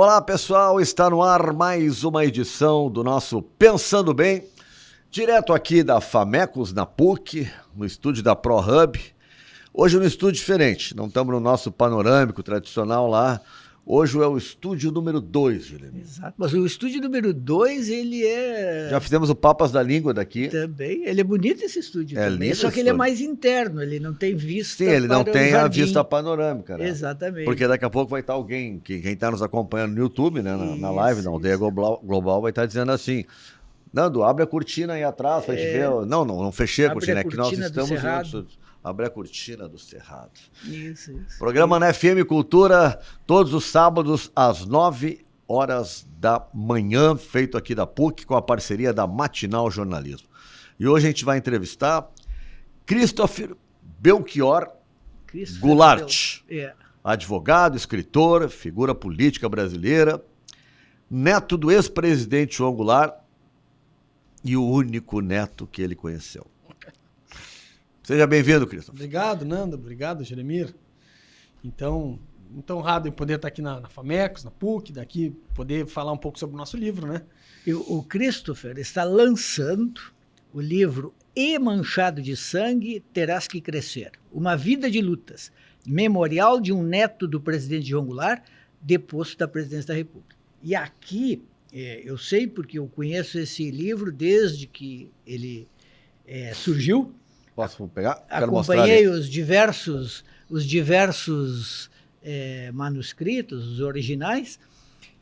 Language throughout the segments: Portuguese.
Olá, pessoal, está no ar mais uma edição do nosso Pensando Bem, direto aqui da Famecos, na PUC, no estúdio da ProHub. Hoje no estúdio diferente, não estamos no nosso panorâmico tradicional lá. Hoje é o estúdio número 2, Juliano. Exato, mas o estúdio número 2, ele é... Já fizemos o Papas da Língua daqui. Também, ele é bonito esse estúdio também, lindo, só que ele é mais interno, ele não tem vista. Sim, ele não para tem o a jardim. vista panorâmica, né? Exatamente. Porque daqui a pouco vai estar alguém, quem está nos acompanhando no YouTube, né, na live, na Aldeia Global, vai estar dizendo assim: Nando, abre a cortina aí atrás pra gente ver. Não fechei a cortina, é que nós estamos juntos. Abre a cortina do Cerrado. Isso. Programa na FM Cultura, todos os sábados às 9 horas da manhã, feito aqui da PUC, com a parceria da Matinal Jornalismo. E hoje a gente vai entrevistar Christopher Belchior Goulart, advogado, escritor, figura política brasileira, neto do ex-presidente João Goulart e o único neto que ele conheceu. Seja bem-vindo, Christopher. Obrigado, Nando. Obrigado, Jeremir. Então, muito honrado em poder estar aqui na Famecos, na PUC, daqui poder falar um pouco sobre o nosso livro, né? E o Christopher está lançando o livro E Manchado de Sangue, Terás que Crescer. Uma Vida de Lutas. Memorial de um neto do presidente João Goulart, deposto da presidência da República. E aqui, eu sei porque eu conheço esse livro desde que ele surgiu. Posso pegar? Acompanhei os diversos manuscritos, os originais.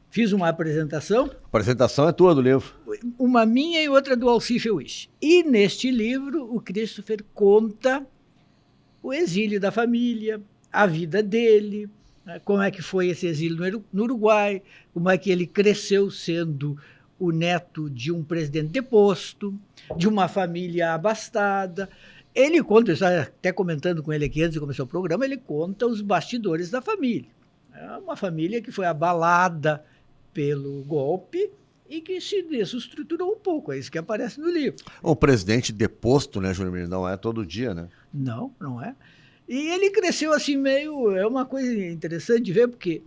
Fiz uma apresentação. A apresentação é tua do livro. Uma minha e outra do Alcif Wish. E neste livro, o Christopher conta o exílio da família, a vida dele, como é que foi esse exílio no Uruguai, como é que ele cresceu sendo o neto de um presidente deposto, de uma família abastada. Ele conta, eu estava até comentando com ele aqui antes de começar o programa, ele conta os bastidores da família. É uma família que foi abalada pelo golpe e que se desestruturou um pouco, é isso que aparece no livro. Um presidente deposto, né, Júnior? Não é todo dia, né? Não é. E ele cresceu assim meio... É uma coisa interessante de ver, porque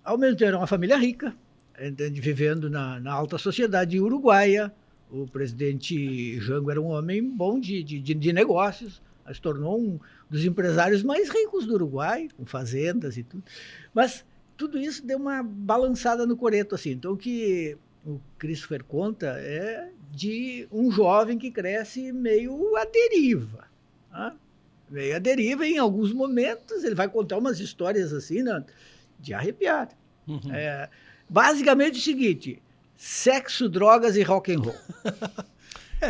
ao mesmo tempo era uma família rica, vivendo na alta sociedade uruguaia. O presidente Jango era um homem bom de negócios, se tornou um dos empresários mais ricos do Uruguai, com fazendas e tudo. Mas tudo isso deu uma balançada no coreto, assim. Então, o que o Christopher conta é de um jovem que cresce meio à deriva. Né? Meio à deriva, e em alguns momentos ele vai contar umas histórias assim, né, de arrepiar. Uhum. Basicamente o seguinte: sexo, drogas e rock and roll.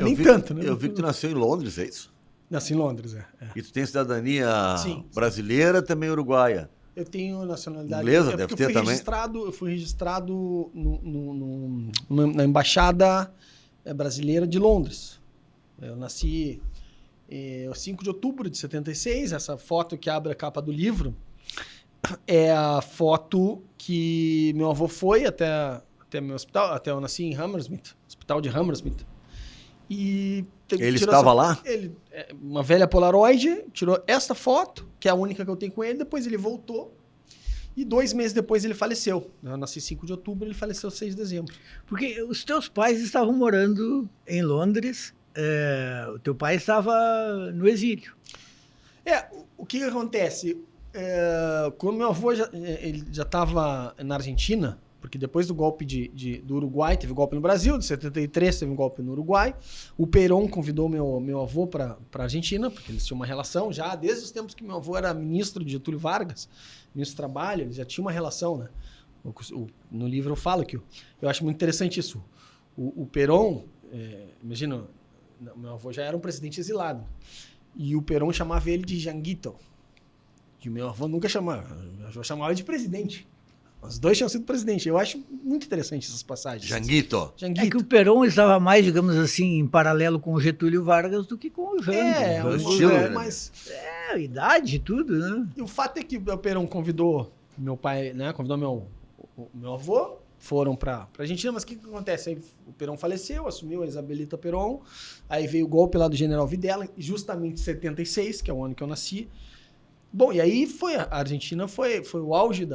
Nem tanto, né? Eu vi que tu nasceu em Londres, é isso? Nasci em Londres, E tu tem cidadania Sim. brasileira, também uruguaia? Eu tenho nacionalidade inglesa, deve ter também. Eu fui registrado na Embaixada Brasileira de Londres. Eu nasci 5 de outubro de 76. Essa foto que abre a capa do livro é a foto que meu avô foi até meu hospital, até eu nasci em Hammersmith, hospital de Hammersmith. E ele estava lá? Uma velha Polaroid, tirou essa foto, que é a única que eu tenho com ele, depois ele voltou, e 2 meses depois ele faleceu. Eu nasci 5 de outubro, ele faleceu 6 de dezembro. Porque os teus pais estavam morando em Londres, o teu pai estava no exílio. O que acontece? Quando meu avô ele já estava na Argentina, porque depois do golpe do Uruguai, teve golpe no Brasil, de 73 teve um golpe no Uruguai, o Perón convidou meu avô para a Argentina, porque eles tinham uma relação já, desde os tempos que meu avô era ministro de Getúlio Vargas, ministro do Trabalho, eles já tinham uma relação, né? No livro eu falo que eu acho muito interessante isso. O Perón, imagina, meu avô já era um presidente exilado, e o Perón chamava ele de Janguito, que o meu avô nunca chamava, meu avô chamava de presidente. Os dois tinham sido presidente. Eu acho muito interessante essas passagens. Janguito. É que o Perón estava mais, digamos assim, em paralelo com o Getúlio Vargas do que com o Jango. A idade e tudo, né? E o fato é que o Perón convidou meu pai, né? Convidou meu avô, foram pra Argentina, mas o que acontece? Aí o Perón faleceu, assumiu a Isabelita Perón, aí veio o golpe lá do general Videla, justamente em 76, que é o ano que eu nasci. Bom, e aí a Argentina foi o auge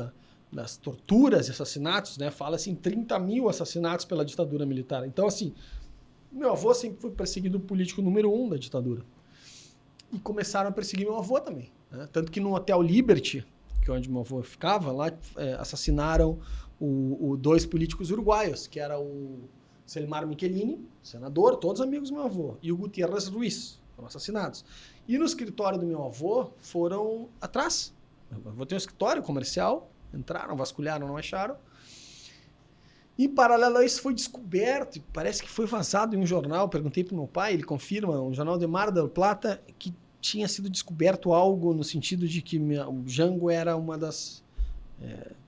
das torturas e assassinatos, né? Fala-se em 30 mil assassinatos pela ditadura militar. Então, assim, meu avô sempre foi perseguido político número 1 da ditadura. E começaram a perseguir meu avô também, né? Tanto que no Hotel Liberty, que é onde meu avô ficava, lá assassinaram dois políticos uruguaios, que era o Selmar Michelini, senador, todos amigos do meu avô, e o Gutiérrez Ruiz, foram assassinados. E no escritório do meu avô foram atrás. Meu avô tem um escritório comercial, entraram, vasculharam, não acharam. Em paralelo a isso foi descoberto, parece que foi vazado em um jornal, perguntei para o meu pai, ele confirma, um jornal de Mar del Plata, que tinha sido descoberto algo no sentido de que o Jango era uma das...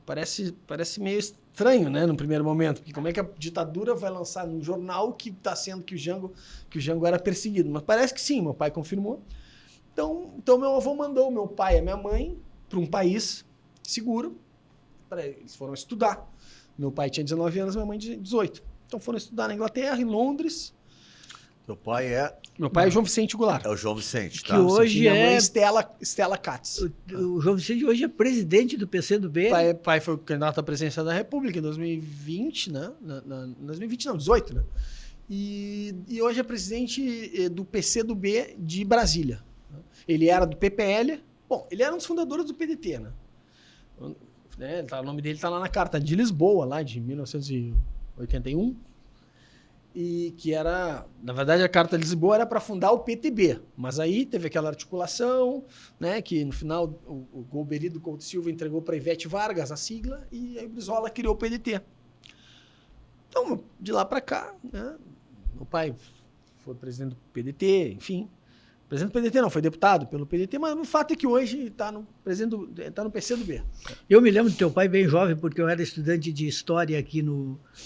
parece meio estranho, né, no primeiro momento, porque como é que a ditadura vai lançar num jornal que está sendo que o Jango era perseguido? Mas parece que sim, meu pai confirmou. Então meu avô mandou meu pai e a minha mãe para um país seguro, eles foram estudar. Meu pai tinha 19 anos, minha mãe 18. Então foram estudar na Inglaterra, em Londres. Teu pai é... Meu pai é João Vicente Goulart. É o João Vicente, Que tá? hoje minha mãe é... Estela Katz. O João Vicente hoje é presidente do PCdoB. Pai foi candidato à presidência da República em 2020, né? 2020 não, 18, né? E hoje é presidente do PCdoB de Brasília. Ele era do PPL. Bom, ele era um dos fundadores do PDT, né? O nome dele está lá na Carta de Lisboa, lá de 1981. E que era... Na verdade, a Carta de Lisboa era para fundar o PTB. Mas aí teve aquela articulação, né? Que no final o Golbery do Couto Silva entregou para Ivete Vargas a sigla e aí o Brizola criou o PDT. Então, de lá para cá, né? Meu pai foi presidente do PDT, enfim... Presidente do PDT não, foi deputado pelo PDT, mas o fato é que hoje está no PCdoB. Eu me lembro do teu pai bem jovem, porque eu era estudante de História aqui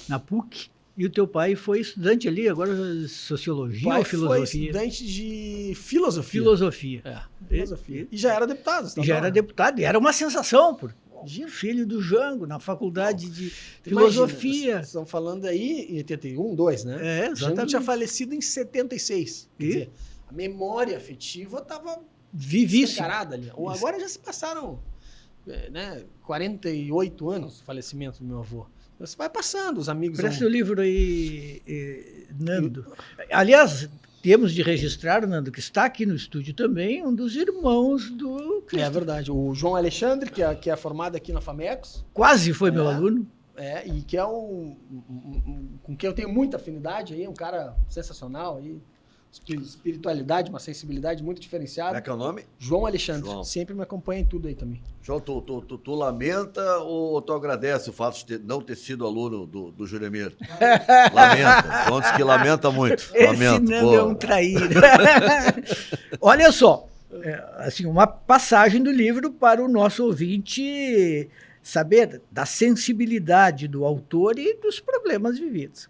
na PUC, e o teu pai foi estudante ali, agora Sociologia ou Filosofia? Foi estudante de Filosofia. Filosofia. Filosofia. E já era deputado. Já era deputado, e era uma sensação, porque filho do Jango, na faculdade de Filosofia. Imagina, estão falando aí em 81, 2, né? Exatamente. Jango tinha falecido em 76. Quer dizer, a memória afetiva estava vivíssima ali. Agora já se passaram 48 anos do falecimento do meu avô. Você vai passando, os amigos... Presta o livro aí, Nando. Aliás, temos de registrar, Nando, que está aqui no estúdio também, um dos irmãos do Cristo. É verdade. O João Alexandre, que é formado aqui na FAMECOS. Quase foi meu aluno. E que é com quem eu tenho muita afinidade, aí, um cara sensacional, aí, espiritualidade, uma sensibilidade muito diferenciada. Como é que é o nome? João Alexandre. João. Sempre me acompanha em tudo aí também. João, tu lamenta ou tu agradece o fato de não ter sido aluno do Juremir? Lamenta. João diz que lamenta muito. Esse Nando é um traíra. Olha só, assim, uma passagem do livro para o nosso ouvinte saber da sensibilidade do autor e dos problemas vividos.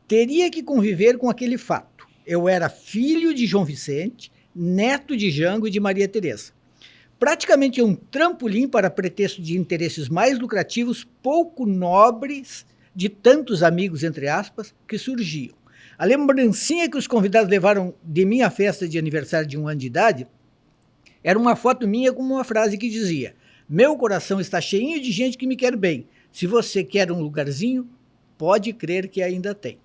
Teria que conviver com aquele fato. Eu era filho de João Vicente, neto de Jango e de Maria Teresa. Praticamente um trampolim para pretexto de interesses mais lucrativos, pouco nobres, de tantos amigos, entre aspas, que surgiam. A lembrancinha que os convidados levaram de minha festa de aniversário de 1 ano de idade era uma foto minha com uma frase que dizia: meu coração está cheinho de gente que me quer bem. Se você quer um lugarzinho, pode crer que ainda tem.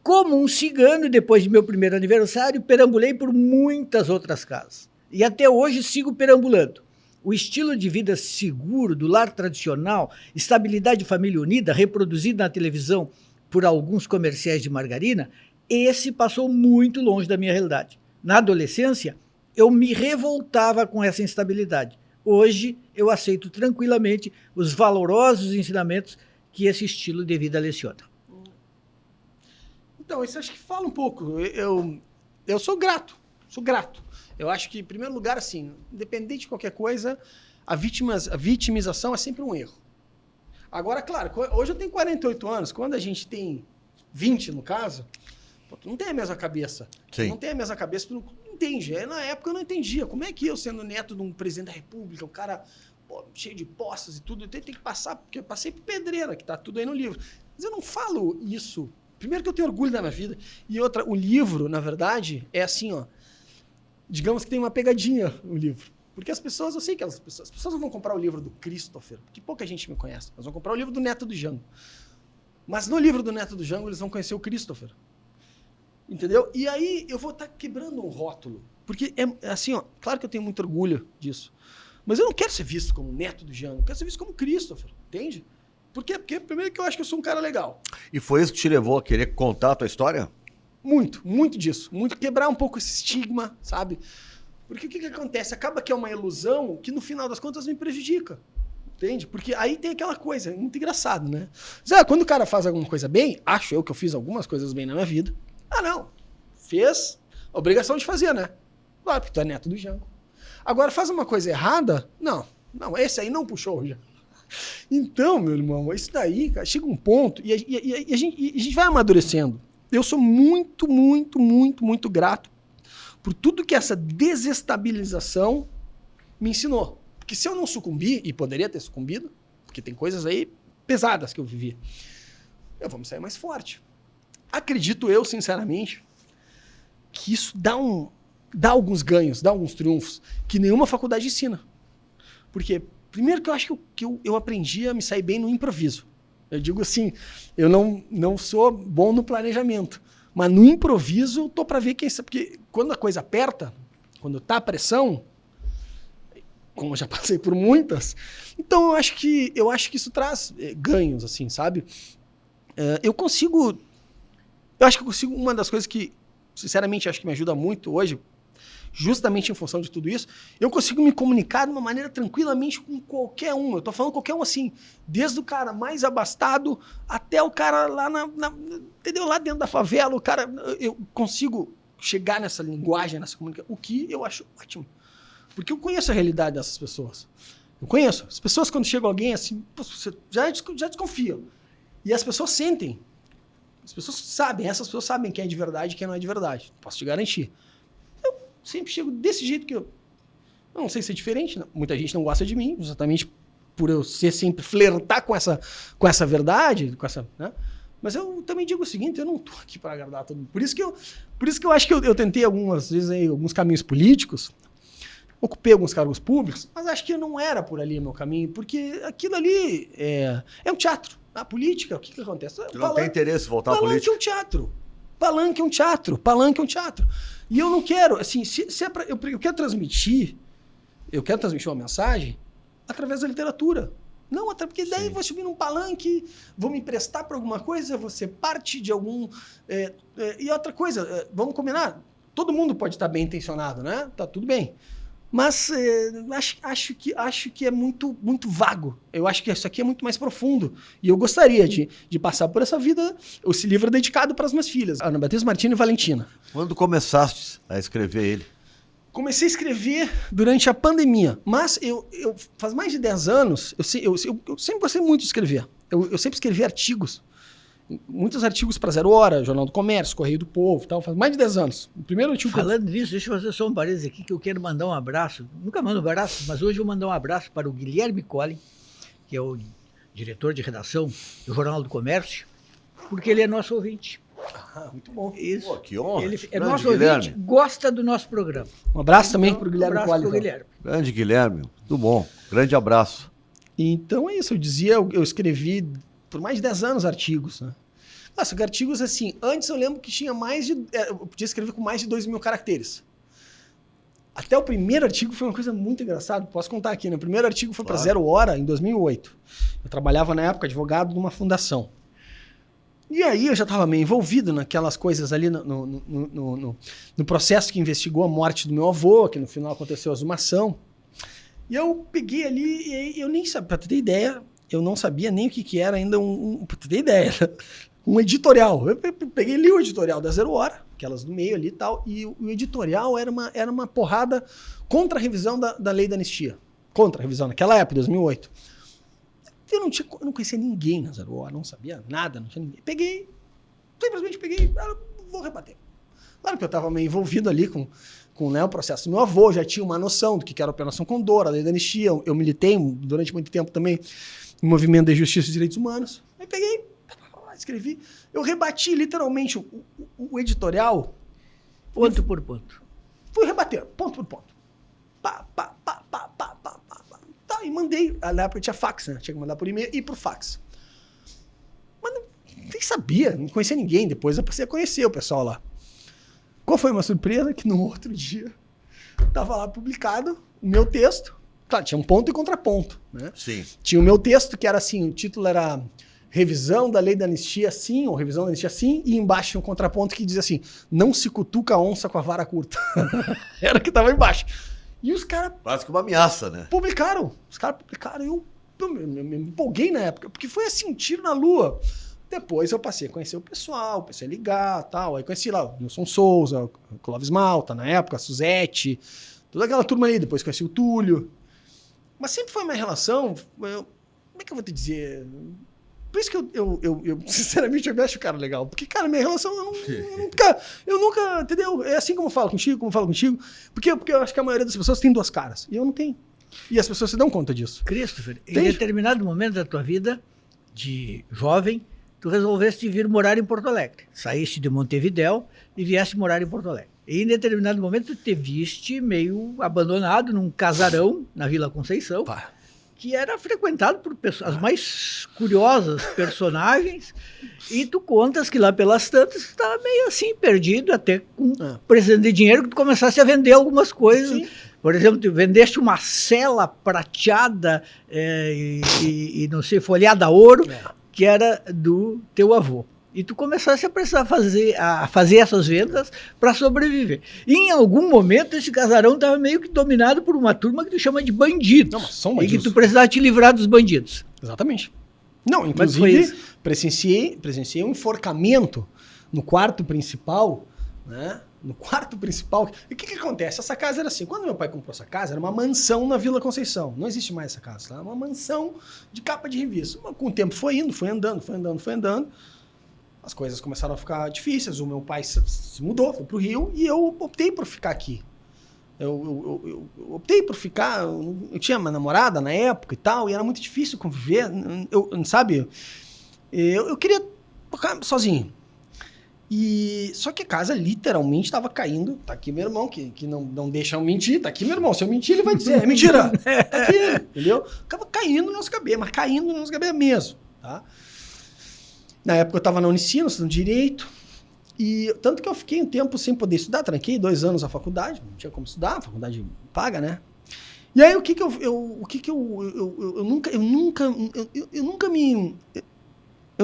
Como um cigano, depois de meu primeiro aniversário, perambulei por muitas outras casas. E até hoje sigo perambulando. O estilo de vida seguro, do lar tradicional, estabilidade de família unida, reproduzido na televisão por alguns comerciais de margarina, esse passou muito longe da minha realidade. Na adolescência, eu me revoltava com essa instabilidade. Hoje, eu aceito tranquilamente os valorosos ensinamentos que esse estilo de vida leciona. Então, isso acho que fala um pouco. Eu sou grato. Eu acho que, em primeiro lugar, assim, independente de qualquer coisa, a vitimização é sempre um erro. Agora, claro, hoje eu tenho 48 anos, quando a gente tem 20, no caso, tu não tem a mesma cabeça. Sim. Tu não tem a mesma cabeça, tu não entende. Na época eu não entendia. Como é que eu, sendo neto de um presidente da República, um cara cheio de posses e tudo, eu tenho que passar, porque eu passei por pedreira, que tá tudo aí no livro. Mas eu não falo isso. Primeiro que eu tenho orgulho da minha vida. E outra, o livro, na verdade, é assim, ó. Digamos que tem uma pegadinha o livro. Porque as pessoas, eu sei que as pessoas não vão comprar o livro do Christopher, porque pouca gente me conhece. Elas vão comprar o livro do Neto do Jango. Mas no livro do Neto do Jango, eles vão conhecer o Christopher. Entendeu? E aí eu vou estar quebrando um rótulo. Porque é assim, ó, claro que eu tenho muito orgulho disso. Mas eu não quero ser visto como Neto do Jango, eu quero ser visto como Christopher, entende? Por quê? Porque primeiro que eu acho que eu sou um cara legal. E foi isso que te levou a querer contar a tua história? Muito, muito disso. Muito quebrar um pouco esse estigma, sabe? Porque o que acontece? Acaba que é uma ilusão que no final das contas me prejudica. Entende? Porque aí tem aquela coisa, muito engraçado, né? Zé, quando o cara faz alguma coisa bem, acho eu que eu fiz algumas coisas bem na minha vida. Ah, não. Fez, obrigação de fazer, né? Claro, porque tu é Neto do Jango. Agora, faz uma coisa errada? Não, esse aí não puxou já. Então, meu irmão, isso daí, cara, chega um ponto e a gente vai amadurecendo. Eu sou muito, muito, muito, muito grato por tudo que essa desestabilização me ensinou. Porque se eu não sucumbir, e poderia ter sucumbido, porque tem coisas aí pesadas que eu vivi, eu vou me sair mais forte. Acredito eu, sinceramente, que isso dá alguns ganhos, dá alguns triunfos, que nenhuma faculdade ensina. Porque, primeiro que eu acho que eu aprendi a me sair bem no improviso. Eu digo assim, eu não sou bom no planejamento, mas no improviso eu tô para ver quem sabe. Porque quando a coisa aperta, quando tá a pressão, como eu já passei por muitas, então eu acho que isso traz ganhos, assim, sabe? Eu acho que eu consigo, uma das coisas que, sinceramente, acho que me ajuda muito hoje, justamente em função de tudo isso, eu consigo me comunicar de uma maneira tranquilamente com qualquer um. Eu tô falando qualquer um assim, desde o cara mais abastado até o cara lá entendeu? Lá dentro da favela, o cara, eu consigo chegar nessa linguagem, nessa comunicação, o que eu acho ótimo. Porque eu conheço a realidade dessas pessoas. Eu conheço. As pessoas, quando chega alguém assim, você já desconfia. E as pessoas sentem. As pessoas sabem, essas pessoas sabem quem é de verdade e quem não é de verdade. Posso te garantir. Eu sempre chego desse jeito que eu não sei se é diferente. Não. Muita gente não gosta de mim, exatamente por eu sempre flertar com essa verdade, né? Mas eu também digo o seguinte, eu não tô aqui para agradar todo mundo. Por isso que eu acho que eu tentei algumas vezes aí, alguns caminhos políticos, ocupei alguns cargos públicos, mas acho que não era por ali o meu caminho, porque aquilo ali é um teatro. A política, o que acontece? Tu não tem interesse em voltar à política? Palanque é um teatro. Palanque é um teatro. Palanque é um teatro. E eu não quero, assim, se é pra, eu quero transmitir uma mensagem através da literatura. Não, até porque daí eu vou subir num palanque, vou me emprestar para alguma coisa, vou ser parte de algum... e outra coisa, vamos combinar, todo mundo pode estar bem intencionado, né? Tá tudo bem. Mas acho que é muito, muito vago. Eu acho que isso aqui é muito mais profundo. E eu gostaria de passar por essa vida. Esse livro é dedicado para as minhas filhas, Ana Beatriz, Martina e Valentina. Quando começaste a escrever ele? Comecei a escrever durante a pandemia. Mas eu faz mais de 10 anos, eu sempre gostei muito de escrever. Eu sempre escrevi artigos. Muitos artigos para Zero Hora, Jornal do Comércio, Correio do Povo, tal, faz mais de 10 anos. O primeiro artigo. Falando nisso, deixa eu fazer só um parênteses aqui, que eu quero mandar um abraço. Nunca mando um abraço, mas hoje eu vou mandar um abraço para o Guilherme Collin, que é o diretor de redação do Jornal do Comércio, porque ele é nosso ouvinte. Ah, muito bom. Isso. Pô, que honra. Ele é Grande nosso Guilherme. ouvinte, gosta do nosso programa. Um abraço também para o Guilherme Um abraço Collin. para o Guilherme. Grande Guilherme, tudo bom. Grande abraço. Então é isso, eu escrevi por mais de 10 anos artigos, né? Nossa, artigos assim, antes eu lembro que tinha eu podia escrever com mais de 2.000 caracteres. Até o primeiro artigo foi uma coisa muito engraçada, posso contar aqui, né? O primeiro artigo foi para Zero Hora, em 2008. Eu trabalhava na época advogado numa fundação. E aí eu já estava meio envolvido naquelas coisas ali no processo que investigou a morte do meu avô, que no final aconteceu a exumação. E eu peguei ali, e eu nem sabia, para ter ideia, eu não sabia nem o que era ainda para ter ideia, um editorial. Eu peguei li o editorial da Zero Hora, aquelas do meio ali e tal, e o editorial era uma porrada contra a revisão da lei da anistia. Contra a revisão, naquela época, 2008. Eu não conhecia ninguém na Zero Hora, não sabia nada, não tinha ninguém. Simplesmente peguei, vou rebater. Claro que eu estava meio envolvido ali com né, o processo do meu avô, já tinha uma noção do que era a Operação Condor, a lei da anistia. Eu militei durante muito tempo também no movimento de justiça e direitos humanos. Aí peguei, escrevi, eu rebati literalmente o editorial. Ponto por ponto. Fui rebater, ponto por ponto. mandei. Na época tinha fax, né? Tinha que mandar por e-mail e por fax. Mas nem sabia, não conhecia ninguém. Depois eu passei a conhecer o pessoal lá. Qual foi uma surpresa? Que no outro dia tava lá publicado o meu texto. Claro, tinha um ponto e contraponto, né? Sim. Tinha o meu texto que era assim, o título era Revisão da Lei da Anistia sim, ou Revisão da Anistia sim, e embaixo tinha um contraponto que dizia assim, não se cutuca a onça com a vara curta. Era o que tava embaixo. E os caras Quase que uma ameaça, né? publicaram. Os caras publicaram. Eu me empolguei na época, porque foi assim, um tiro na lua. Depois eu passei a conhecer o pessoal, passei a ligar e tal. Aí conheci lá o Nilson Souza, o Clóvis Malta, na época, a Suzete, toda aquela turma ali. Depois conheci o Túlio. Mas sempre foi uma relação, como é que eu vou te dizer? Por isso que eu sinceramente, eu me acho o cara legal. Porque, cara, minha relação, eu nunca, entendeu? É assim como eu falo contigo, Porque eu acho que a maioria das pessoas tem duas caras. E eu não tenho. E as pessoas se dão conta disso. Christopher, em Entende? determinado momento da tua vida, de jovem, tu resolveste vir morar em Porto Alegre. Saíste de Montevidéu e vieste morar em Porto Alegre. E em determinado momento tu te viste meio abandonado num casarão na Vila Conceição, Pá. que era frequentado por pessoas, as mais curiosas personagens, e tu contas que lá pelas tantas tu estava meio assim, perdido, até com precisando de dinheiro, que tu começasse a vender algumas coisas. Sim. Por exemplo, tu vendeste uma cela prateada e não sei, folhada a ouro, que era do teu avô. E tu começaste a precisar fazer essas vendas para sobreviver. E em algum momento esse casarão estava meio que dominado por uma turma que tu chama de bandidos. Não, mas são E bandidos. que tu precisava te livrar dos bandidos. Exatamente. Não, foi inclusive, isso? presenciei um enforcamento no quarto principal, né? No quarto principal. E o que acontece? Essa casa era assim, quando meu pai comprou essa casa, era uma mansão na Vila Conceição. Não existe mais essa casa, tá? Era uma mansão de capa de revista. Com o tempo foi indo, foi andando. As coisas começaram a ficar difíceis. O meu pai se mudou, foi pro Rio, e eu optei por ficar aqui. Eu optei por ficar. Eu tinha uma namorada na época e tal, e era muito difícil conviver. Sabe? Eu queria tocar sozinho. Só que a casa literalmente estava caindo. Tá aqui meu irmão, que não deixa eu mentir. Tá aqui meu irmão. Se eu mentir, ele vai dizer: é mentira. Tá aqui, entendeu? Acaba caindo na nossa cabeça, mas caindo na nossa cabeça mesmo. Tá? Na época eu estava na Unicino, estudando Direito. E tanto que eu fiquei um tempo sem poder estudar. Tranquei 2 anos a faculdade. Não tinha como estudar, a faculdade paga, né? E aí eu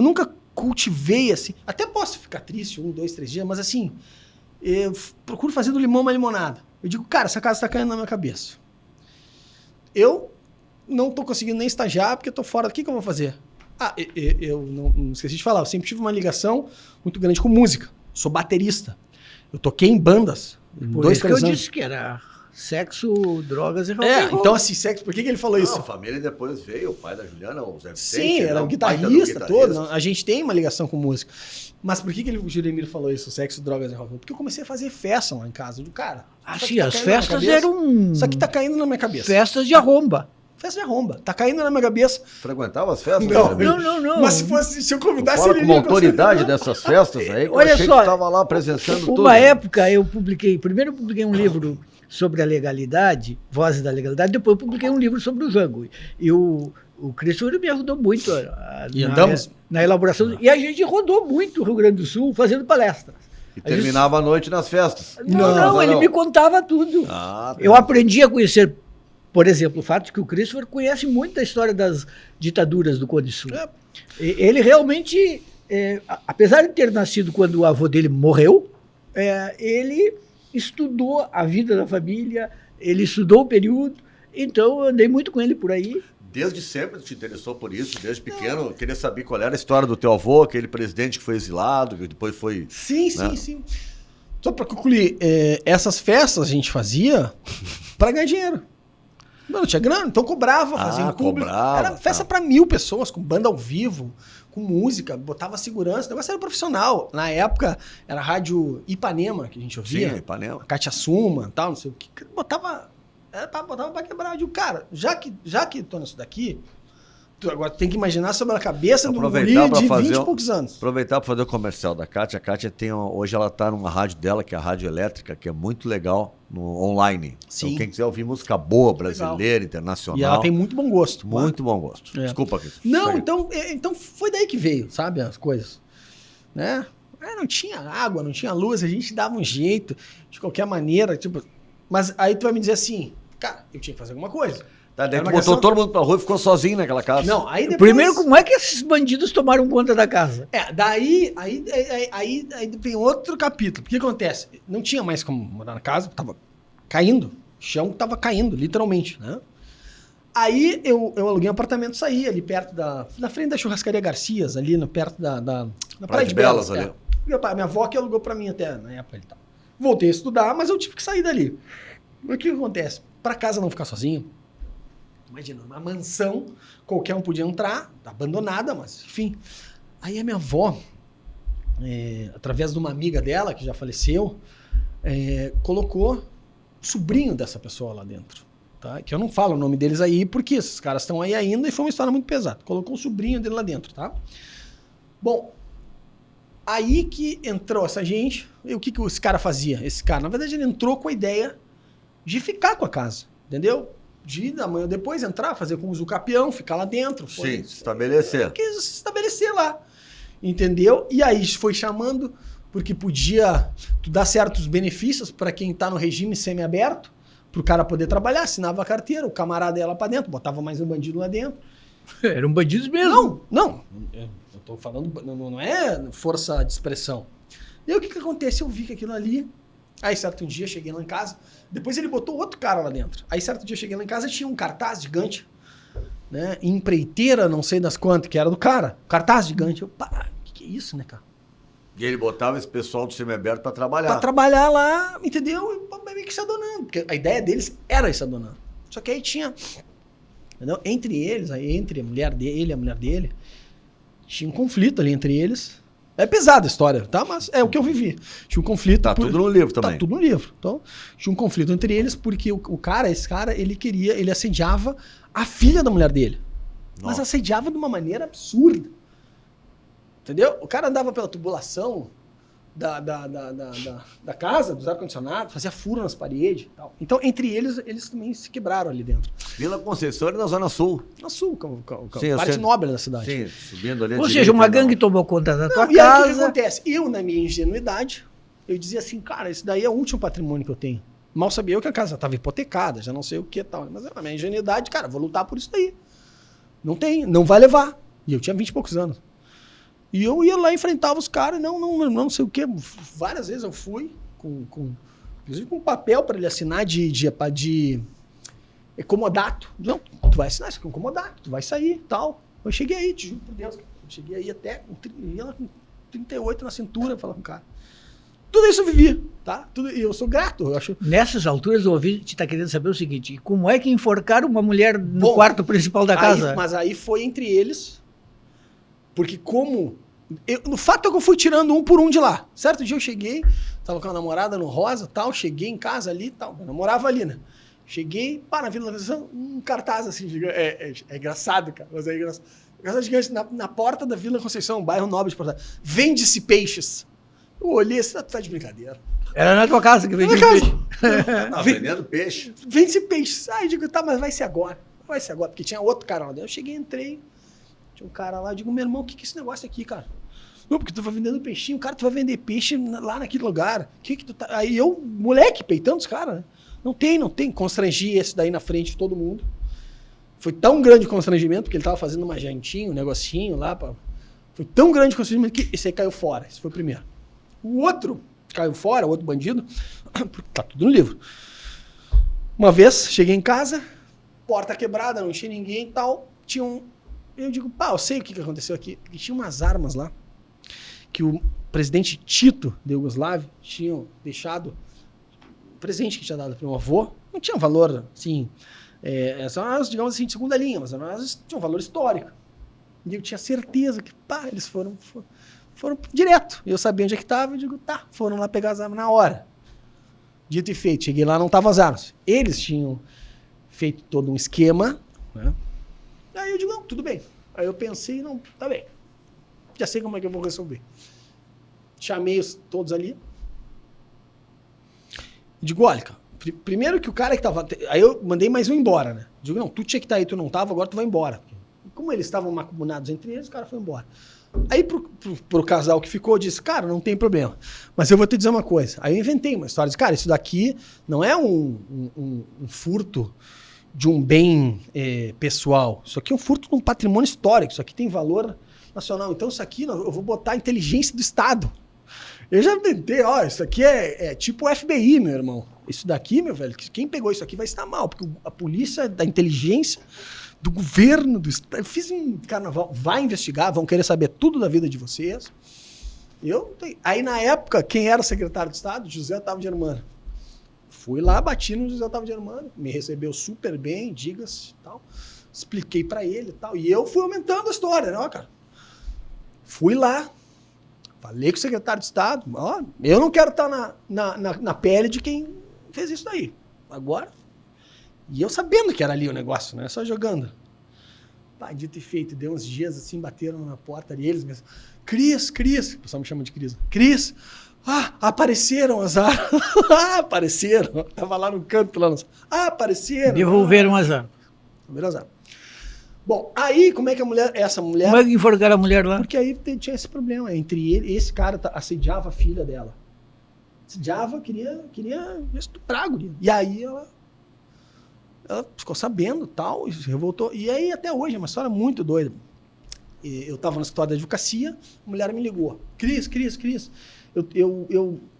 nunca cultivei assim. Até posso ficar triste 1, 2, 3 dias, mas assim, eu procuro fazer do limão uma limonada. Eu digo, cara, essa casa está caindo na minha cabeça. Eu não estou conseguindo nem estagiar porque eu estou fora. O que eu vou fazer? Eu não esqueci de falar, eu sempre tive uma ligação muito grande com música. Sou baterista. Eu toquei em bandas. Por 2, isso que 3 eu anos. disse que era sexo, drogas e rock and roll. Então assim, sexo, por que ele falou isso? A família depois veio, o pai da Juliana, o Zé Vicente. Sim, era um guitarrista todo. A gente tem uma ligação com música. Mas por que o Juremir falou isso, sexo, drogas e rock and roll? Porque eu comecei a fazer festa lá em casa. Do cara. Sim, as festas eram... Isso aqui tá caindo na minha cabeça. Festas de arromba. Festa de arromba. Tá caindo na minha cabeça. Frequentava as festas? Não. Mas se eu convidasse Fala ele... com uma autoridade dessas festas aí, Olha achei só, que estava lá presenciando tudo. Uma época primeiro eu publiquei um livro sobre a legalidade, Vozes da Legalidade, depois eu publiquei um livro sobre o Jango. E o Christopher me ajudou muito na elaboração. E a gente rodou muito o Rio Grande do Sul fazendo palestras. E terminava a noite nas festas. Não, ele me contava tudo. Tá. Eu aprendi a conhecer, por exemplo, o fato de que o Christopher conhece muito a história das ditaduras do Cone Sul. Ele realmente, apesar de ter nascido quando o avô dele morreu, ele estudou a vida da família, ele estudou o período, então eu andei muito com ele por aí. Desde sempre te interessou por isso, desde pequeno, queria saber qual era a história do teu avô, aquele presidente que foi exilado, que depois foi... Sim. Só para concluir, essas festas a gente fazia para ganhar dinheiro. Não tinha grana, então cobrava, fazia em público. Era festa para 1.000 pessoas, com banda ao vivo, com música, botava segurança, o negócio era profissional. Na época, era a rádio Ipanema, que a gente ouvia. Sim, Ipanema. Cátia Suma, tal, não sei o que. Botava pra quebrar. Eu digo, cara, já que tô nisso daqui, Agora tem que imaginar sobre a cabeça de um Aproveitar guri pra de fazer 20 e um- poucos anos. Aproveitar para fazer o comercial da Kátia. A Kátia hoje ela tá numa rádio dela, que é a Rádio Elétrica, que é muito legal, online. Sim. Então quem quiser ouvir música boa, brasileira, internacional. E ela tem muito bom gosto. muito bom gosto. É. Desculpa. Não, Segue. então foi daí que veio, sabe, as coisas. Né? Não tinha água, não tinha luz, a gente dava um jeito, de qualquer maneira, tipo... Mas aí tu vai me dizer assim, cara, eu tinha que fazer alguma coisa. Tá, daí Era tu uma botou questão- todo mundo pra rua e ficou sozinho naquela casa. Não, aí depois... Primeiro, como é que esses bandidos tomaram conta da casa? Daí vem outro capítulo. O que acontece? Não tinha mais como morar na casa, tava caindo. O chão tava caindo, literalmente, né? Aí eu aluguei um apartamento, saí ali perto na frente da churrascaria Garcias, ali perto da Praia de Belas, ali. Minha avó que alugou pra mim até na época. Tá. Voltei a estudar, mas eu tive que sair dali. O que acontece? Pra casa não ficar sozinho, imagina, uma mansão, qualquer um podia entrar, abandonada, mas enfim. Aí a minha avó, através de uma amiga dela, que já faleceu, colocou o sobrinho dessa pessoa lá dentro. Tá? Que eu não falo o nome deles aí, porque esses caras estão aí ainda e foi uma história muito pesada. Colocou o sobrinho dele lá dentro, tá? Bom, aí que entrou essa gente, e o que esse cara fazia? Esse cara, na verdade, ele entrou com a ideia de ficar com a casa, entendeu? De amanhã depois entrar, fazer como o capião, ficar lá dentro. Sim, se estabelecer. Quis se estabelecer lá, entendeu? E aí foi chamando, porque podia dar certos benefícios para quem tá no regime semiaberto, pro cara poder trabalhar, assinava a carteira, o camarada ia lá pra dentro, botava mais um bandido lá dentro. Eram bandidos mesmo. Não. Eu tô falando, não é força de expressão. E aí o que acontece? Eu vi que aquilo ali... Aí certo dia cheguei lá em casa, depois ele botou outro cara lá dentro. Aí certo dia eu cheguei lá em casa e tinha um cartaz gigante, né? Empreiteira, não sei das quantas, que era do cara. Cartaz gigante. Eu, pá, que é isso, né, cara? E ele botava esse pessoal do semiaberto pra trabalhar. Pra trabalhar lá, entendeu? E meio que se adonando. Porque a ideia deles era se adonando. Só que aí tinha... Entendeu? Entre eles, entre a mulher dele e a mulher dele, tinha um conflito ali entre eles. É pesada a história, tá? Mas é o que eu vivi. Tinha um conflito... Tá tudo no livro também. Tá tudo no livro. Então, tinha um conflito entre eles porque esse cara, ele assediava a filha da mulher dele. Nossa. Mas assediava de uma maneira absurda. Entendeu? O cara andava pela tubulação da casa, dos ar-condicionados, fazia furo nas paredes e tal. Então, entre eles também se quebraram ali dentro. Vila Conceição era na Zona Sul. Na sul, Sim, eu parte sei. nobre da cidade. Sim, subindo ali. à Ou direita, seja, uma não. gangue tomou conta da tua Não, e aí o que casa. acontece? Eu, na minha ingenuidade, eu dizia assim, cara, esse daí é o último patrimônio que eu tenho. Mal sabia eu que a casa estava hipotecada, já não sei o que e tal. Mas na minha ingenuidade, cara, vou lutar por isso daí. Não tem, não vai levar. E eu tinha 20 e poucos anos. E eu ia lá, enfrentava os caras, não sei o que. Várias vezes eu fui, inclusive com papel para ele assinar de comodato. Não, tu vai assinar isso aqui, comodato, tu vai sair tal. Eu cheguei aí, te juro por Deus, cara. Eu cheguei aí até ia lá com 38 na cintura, falar com o cara. Tudo isso eu vivi, tá? E eu sou grato, eu acho. Nessas alturas, o ouvinte está querendo saber o seguinte: como é que enforcaram uma mulher no Bom, quarto principal da casa? Mas aí foi entre eles, porque no fato é que eu fui tirando um por um de lá. Certo dia eu cheguei, tava com a namorada no Rosa, tal, cheguei em casa ali, tal, eu namorava ali, né? Cheguei, na Vila Conceição, um cartaz assim, é engraçado, cara, mas é engraçado. Cartaz gigante na porta da Vila Conceição, bairro nobre de Porto Alegre. Vende-se peixes. Eu olhei, você tá de brincadeira. Era na tua casa que vendia Na casa. peixe. Não, vendendo peixe. Vende-se peixes. Eu digo, tá, mas vai ser agora. Vai ser agora, porque tinha outro cara lá dentro. Eu cheguei, entrei, tinha um cara lá, eu digo, meu irmão, o que é esse negócio aqui, cara? Não, porque tu vai vendendo peixinho, cara, tu vai vender peixe lá naquele lugar. Que tu tá... Aí eu, moleque, peitando os caras, né? Não tem. Constrangi esse daí na frente de todo mundo. Foi tão grande o constrangimento, porque ele tava fazendo uma jantinha, um negocinho lá. Foi tão grande o constrangimento que esse aí caiu fora. Esse foi o primeiro. O outro caiu fora, o outro bandido, tá tudo no livro. Uma vez, cheguei em casa, porta quebrada, não tinha ninguém e tal. Eu digo, eu sei o que aconteceu aqui. Porque tinha umas armas lá, que o presidente Tito da Iugoslávia tinha deixado, o presente que tinha dado para meu avô, não tinha valor, assim, digamos assim, de segunda linha, mas elas tinham um valor histórico. E eu tinha certeza que, eles foram direto. Eu sabia onde é que estava, eu digo, foram lá pegar as armas na hora. Dito e feito, cheguei lá, não estavam as armas. Eles tinham feito todo um esquema, né? Aí eu digo, não, tudo bem. Aí eu pensei, não, tá bem. Já sei como é que eu vou resolver. Chamei todos ali. Digo, olha, cara, primeiro que o cara que tava... Aí eu mandei mais um embora, né? Digo, não, tu tinha que estar aí, tu não tava, agora tu vai embora. E como eles estavam macumunados entre eles, o cara foi embora. Aí pro casal que ficou, eu disse, cara, não tem problema. Mas eu vou te dizer uma coisa. Aí eu inventei uma história. Disse, cara, isso daqui não é um furto de um bem pessoal. Isso aqui é um furto de um patrimônio histórico. Isso aqui tem valor nacional. Então isso aqui eu vou botar a inteligência do Estado. Eu já inventei, ó, isso aqui é tipo o FBI, meu irmão. Isso daqui, meu velho, quem pegou isso aqui vai estar mal, porque a polícia da inteligência do governo do Estado. Eu fiz um carnaval, vai investigar, vão querer saber tudo da vida de vocês. Aí na época, quem era o secretário de Estado? José Otávio de Armando. Fui lá, bati no José Otávio de Armando, me recebeu super bem, diga-se e tal. Expliquei pra ele e tal. E eu fui aumentando a história, né, cara? Fui lá, falei com o secretário de Estado, ó, eu não quero estar na pele de quem fez isso daí. Agora. E eu sabendo que era ali o negócio, né? Só jogando. Pá, dito e feito, deu uns dias assim, bateram na porta ali, eles mesmos. Cris, o pessoal me chama de Cris. Cris, apareceram as armas. Apareceram. Tava lá no canto, lá no... apareceram. Devolveram as armas. Devolveram as armas. Bom, aí como é que essa mulher... Como é que enforcaram a mulher lá? Porque aí tinha esse problema. Entre ele, esse cara assediava a filha dela. Assediava, queria estuprar a guria. E aí ela ficou sabendo tal, e se revoltou. E aí até hoje é uma história muito doida. Eu estava no escritório da advocacia, a mulher me ligou. Cris,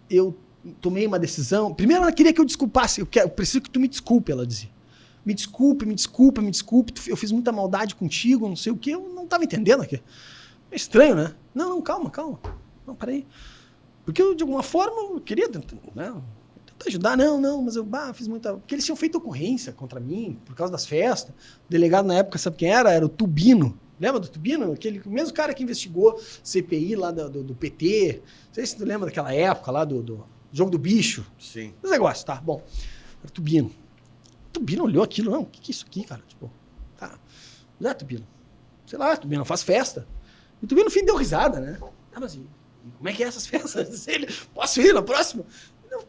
eu tomei uma decisão. Primeiro ela queria que eu desculpasse. Eu preciso que tu me desculpe, ela dizia. Me desculpe. Eu fiz muita maldade contigo, não sei o quê. Eu não estava entendendo aqui. É estranho, né? Não, calma. Não, peraí. Porque eu, de alguma forma, eu queria tentar ajudar. Não, mas eu fiz muita... Porque eles tinham feito ocorrência contra mim, por causa das festas. O delegado na época, sabe quem era? Era o Tubino. Lembra do Tubino? Aquele mesmo cara que investigou CPI lá do PT. Não sei se tu lembra daquela época lá do Jogo do Bicho. Sim. Os negócios, tá? Bom, era o Tubino. O Tubino olhou aquilo, não, o que é isso aqui, cara? Tipo, tá. Não é, Tubino? Sei lá, Tubino faz festa. E o Tubino, no fim, deu risada, né? Mas e como é que é essas festas? Ele, posso ir na próxima?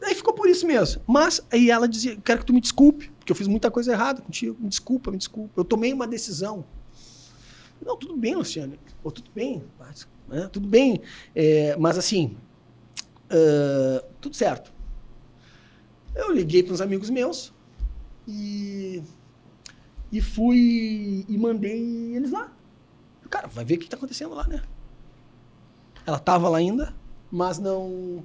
Aí ficou por isso mesmo. Mas aí ela dizia, quero que tu me desculpe, porque eu fiz muita coisa errada contigo. Me desculpa. Eu tomei uma decisão. Não, tudo bem, Luciano. Tudo bem. Tudo bem. Mas assim, tudo certo. Eu liguei para uns amigos meus e fui e mandei eles lá. Cara, vai ver o que está acontecendo lá, né? Ela estava lá ainda, mas não...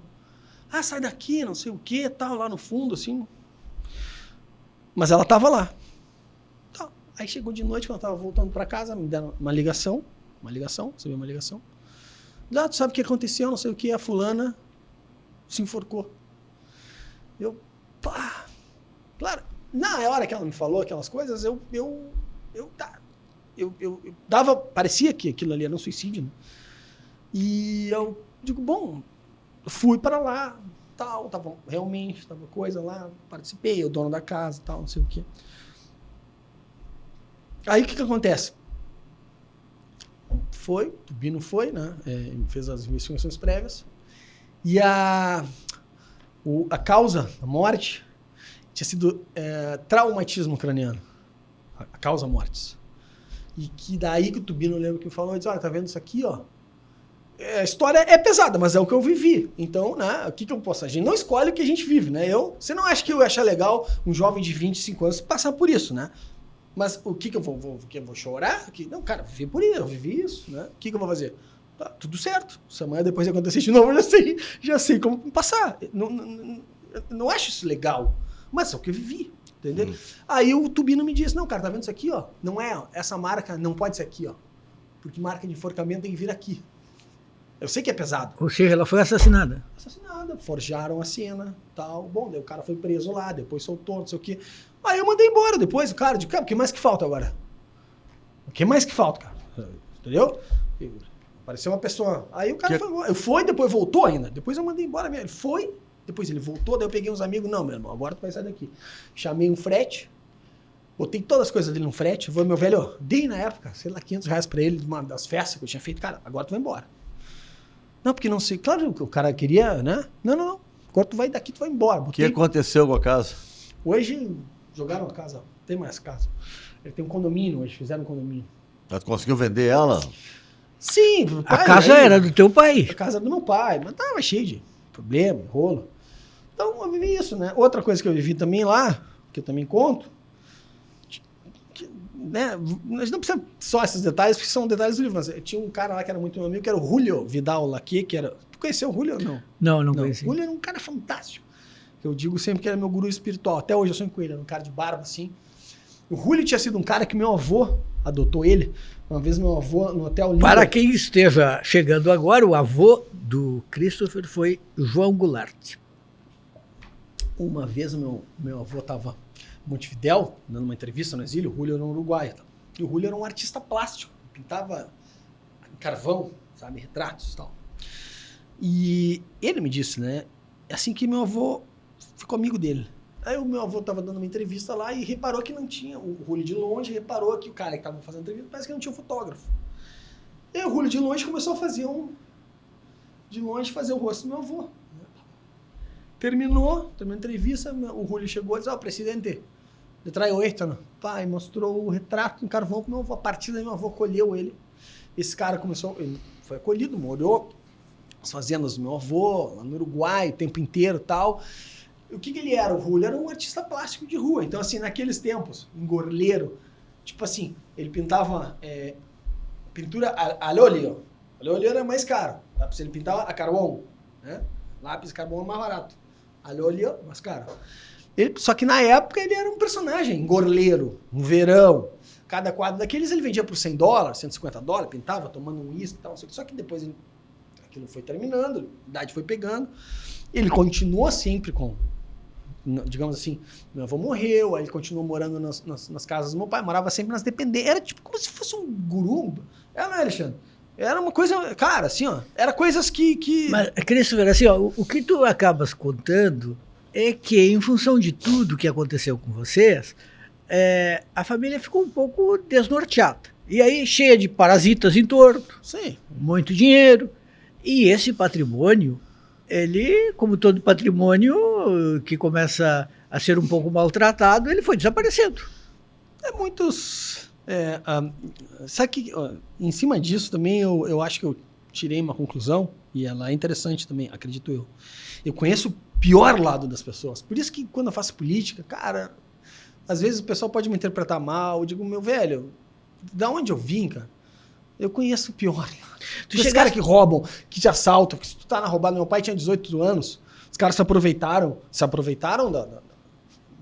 sai daqui, não sei o que, tal, lá no fundo, assim. Mas ela estava lá. Tá. Aí chegou de noite, quando eu estava voltando para casa, me deram uma ligação, recebi uma ligação. Tu sabe o que aconteceu, não sei o que, a fulana se enforcou. Claro, na hora que ela me falou aquelas coisas, eu dava, parecia que aquilo ali era um suicídio, né? E eu digo, bom, fui para lá, tal, tava coisa lá, participei, o dono da casa, tal, não sei o quê. Aí o que acontece? O Tubino foi, né? Fez as investigações prévias. E a causa da morte tinha sido traumatismo craniano. A causa mortes. E que daí que o Tubino lembra que me falou, disse, olha, tá vendo isso aqui, ó? A história é pesada, mas é o que eu vivi. Então, né, o que eu posso? A gente não escolhe o que a gente vive, né? Você não acha que eu ia achar legal um jovem de 25 anos passar por isso, né? Mas o que eu vou chorar? Não, cara, eu vivi isso, né? O que eu vou fazer? Tá, tudo certo. Se amanhã depois acontecer de novo, eu já sei como passar. Não acho isso legal, mas é o que eu vivi, entendeu? Aí o Tubino me disse, não, cara, tá vendo isso aqui, ó? Não é, essa marca não pode ser aqui, ó. Porque marca de enforcamento tem que vir aqui. Eu sei que é pesado. Ou seja, ela foi assassinada. Forjaram a cena, tal. Bom, daí o cara foi preso lá, depois soltou, não sei o quê. Aí eu mandei embora depois, o cara, o que mais que falta agora? O que mais que falta, cara? Entendeu? Apareceu uma pessoa. Aí o cara foi embora. Foi, depois voltou ainda. Depois eu mandei embora mesmo. Ele foi, depois ele voltou, daí eu peguei uns amigos. Não, meu irmão, agora tu vai sair daqui. Chamei um frete, botei todas as coisas dele no frete, vou, meu velho, dei na época, sei lá, R$500 pra ele, de uma das festas que eu tinha feito, cara, agora tu vai embora. Não, porque não sei, claro que o cara queria, né? Não, agora tu vai daqui, tu vai embora. O que aconteceu com a casa? Hoje, jogaram a casa, não tem mais casa. Ele tem um condomínio hoje, fizeram um condomínio. Tu conseguiu vender ela? Sim. A casa era do teu pai. A casa do meu pai, mas tava cheio de problema, rolo. Então eu vivi isso, né? Outra coisa que eu vivi também lá, que eu também conto, né? Nós não precisamos só esses detalhes, porque são detalhes do livro. Mas tinha um cara lá que era muito meu amigo, que era o Julio Vidal Laque, que era... Tu conheceu o Julio ou não? Não conheci. O Julio era um cara fantástico. Eu digo sempre que era meu guru espiritual. Até hoje eu sonho com ele, era um cara de barba assim. O Julio tinha sido um cara que meu avô adotou ele. Uma vez meu avô no Hotel Linda... Para quem esteja chegando agora, o avô do Christopher foi João Goulart. Uma vez meu avô estava em Montevidéu, dando uma entrevista no exílio, o Julio era um uruguaio. E o Julio era um artista plástico, pintava em carvão, sabe, retratos e tal. E ele me disse, né, assim que meu avô ficou amigo dele. Aí o meu avô estava dando uma entrevista lá e reparou que não tinha, o Julio de longe reparou que o cara que estava fazendo a entrevista parece que não tinha um fotógrafo. E aí o Julio de longe começou a fazer fazer o rosto do meu avô. Terminou a entrevista, o Julio chegou e disse, presidente, le traigo esto, né? Pai, mostrou o retrato em carvão pro meu avô. A partir daí meu avô acolheu ele. Esse cara ele foi acolhido, morou as fazendas do meu avô, lá no Uruguai, o tempo inteiro e tal. E o que ele era? O Julio era um artista plástico de rua. Então, assim, naqueles tempos, um gorleiro, tipo assim, ele pintava pintura a óleo. A óleo era mais caro. Ele pintava a carvão, né? Lápis de carvão é mais barato. A óleo, mais caro. Só que na época ele era um personagem, gorleiro, um verão. Cada quadro daqueles ele vendia por $100, $150, pintava, tomando um uísque e tal. Só que depois aquilo foi terminando, a idade foi pegando. Ele continuou sempre com, digamos assim, meu avô morreu, aí ele continuou morando nas casas do meu pai, morava sempre nas dependências. Era tipo como se fosse um guru. Não, Alexandre? Era uma coisa, cara, assim, ó, era coisas que... Mas, Christopher, assim, ó, o que tu acabas contando é que, em função de tudo que aconteceu com vocês, a família ficou um pouco desnorteada. E aí, cheia de parasitas em torno, Sim. muito dinheiro, e esse patrimônio, ele, como todo patrimônio que começa a ser um pouco maltratado, ele foi desaparecendo. Sabe que em cima disso também eu acho que eu tirei uma conclusão, e ela é interessante também, acredito eu. Eu conheço o pior lado das pessoas. Por isso que quando eu faço política, cara, às vezes o pessoal pode me interpretar mal. Eu digo, meu velho, da onde eu vim, cara? Eu conheço o pior. Os caras que roubam, que te assaltam, que se tu tá na roubada, meu pai tinha 18 anos, os caras se aproveitaram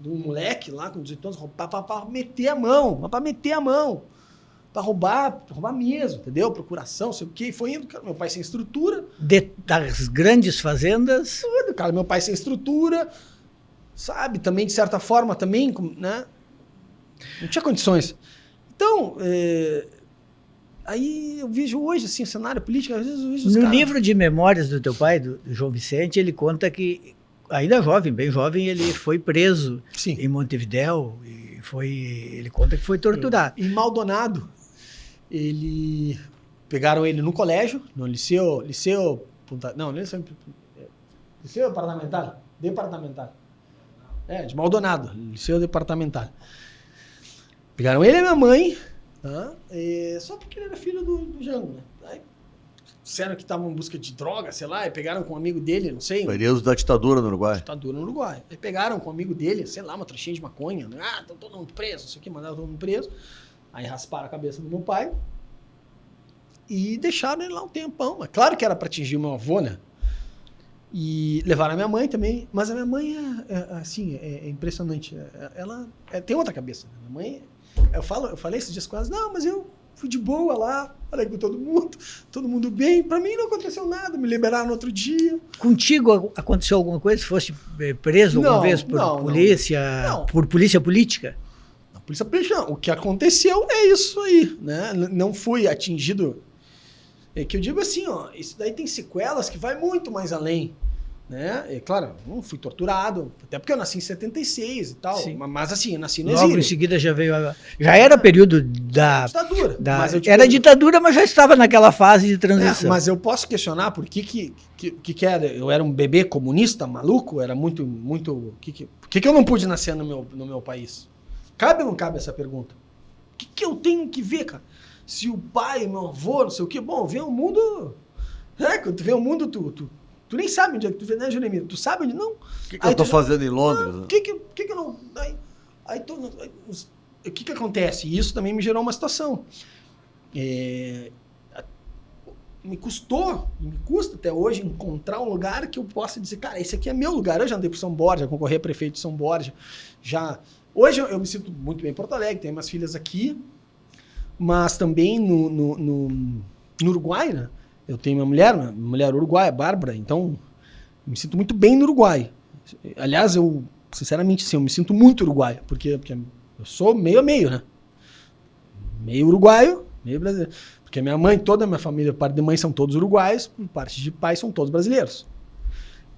de um moleque lá com 18 anos, pra meter a mão, pra roubar mesmo, entendeu? Procuração, sei o quê, foi indo, cara, meu pai sem estrutura. Das grandes fazendas. Tudo, cara, meu pai sem estrutura, sabe, também de certa forma, também, né, não tinha condições. Então, aí eu vejo hoje, assim, o cenário político, às vezes eu vejo os No caras... livro de memórias do teu pai, do João Vicente, ele conta que, ainda jovem, bem jovem, ele foi preso em Montevidéu, e ele conta que foi torturado. Em Maldonado, pegaram ele no colégio, no liceu departamental, de Maldonado, liceu departamental. Pegaram ele e minha mãe, tá? Só porque ele era filho do Jango, né? Aí disseram que estavam em busca de droga, sei lá, e pegaram com um amigo dele, não sei. Período da ditadura no Uruguai. Ditadura no Uruguai. Aí pegaram com um amigo dele, sei lá, uma trechinha de maconha. Estão todo mundo preso, isso aqui, mandaram todo mundo preso. Aí rasparam a cabeça do meu pai e deixaram ele lá um tempão. Mas claro que era para atingir o meu avô, né? E levaram a minha mãe também. Mas a minha mãe é impressionante. Ela tem outra cabeça. Minha mãe, eu falei esses dias com ela, não, mas eu fui de boa lá, falei com todo mundo bem. Pra mim não aconteceu nada, me liberaram no outro dia. Contigo aconteceu alguma coisa? Foste preso alguma vez por polícia? Não. Por polícia política? A polícia política, não. O que aconteceu é isso aí, né? Não fui atingido. É que eu digo assim, ó, isso daí tem sequelas que vai muito mais além né? E, claro, não fui torturado, até porque eu nasci em 76 e tal. Sim. Mas assim, eu nasci no Logo exílio. em seguida já veio. Já era período Ditadura. Mas eu, era ditadura, mas já estava naquela fase de transição. mas eu posso questionar por que era. Eu era um bebê comunista, maluco? Era muito. Por que eu não pude nascer no meu país? Cabe ou não cabe essa pergunta? O que eu tenho que ver, cara? Se o pai, meu avô, não sei o quê. Bom, ver o mundo. Quando tu vê o mundo, tu nem sabe onde é que tu vê, né, Jeremia? Tu sabe onde não? O que eu tô fazendo em Londres? O que eu não. O que acontece? E isso também me gerou uma situação. Me custou, e me custa até hoje, encontrar um lugar que eu possa dizer, cara, esse aqui é meu lugar. Eu já andei por São Borja, concorri a prefeito de São Borja. Hoje eu me sinto muito bem em Porto Alegre, tenho minhas filhas aqui, mas também no Uruguai, né? Eu tenho minha mulher uruguaia, Bárbara, então eu me sinto muito bem no Uruguai. Aliás, eu, sinceramente, sim, eu me sinto muito uruguaio, porque eu sou meio a meio, né? Meio uruguaio, meio brasileiro. Porque minha mãe, toda a minha família, parte de mãe, são todos uruguaios, por parte de pai, são todos brasileiros.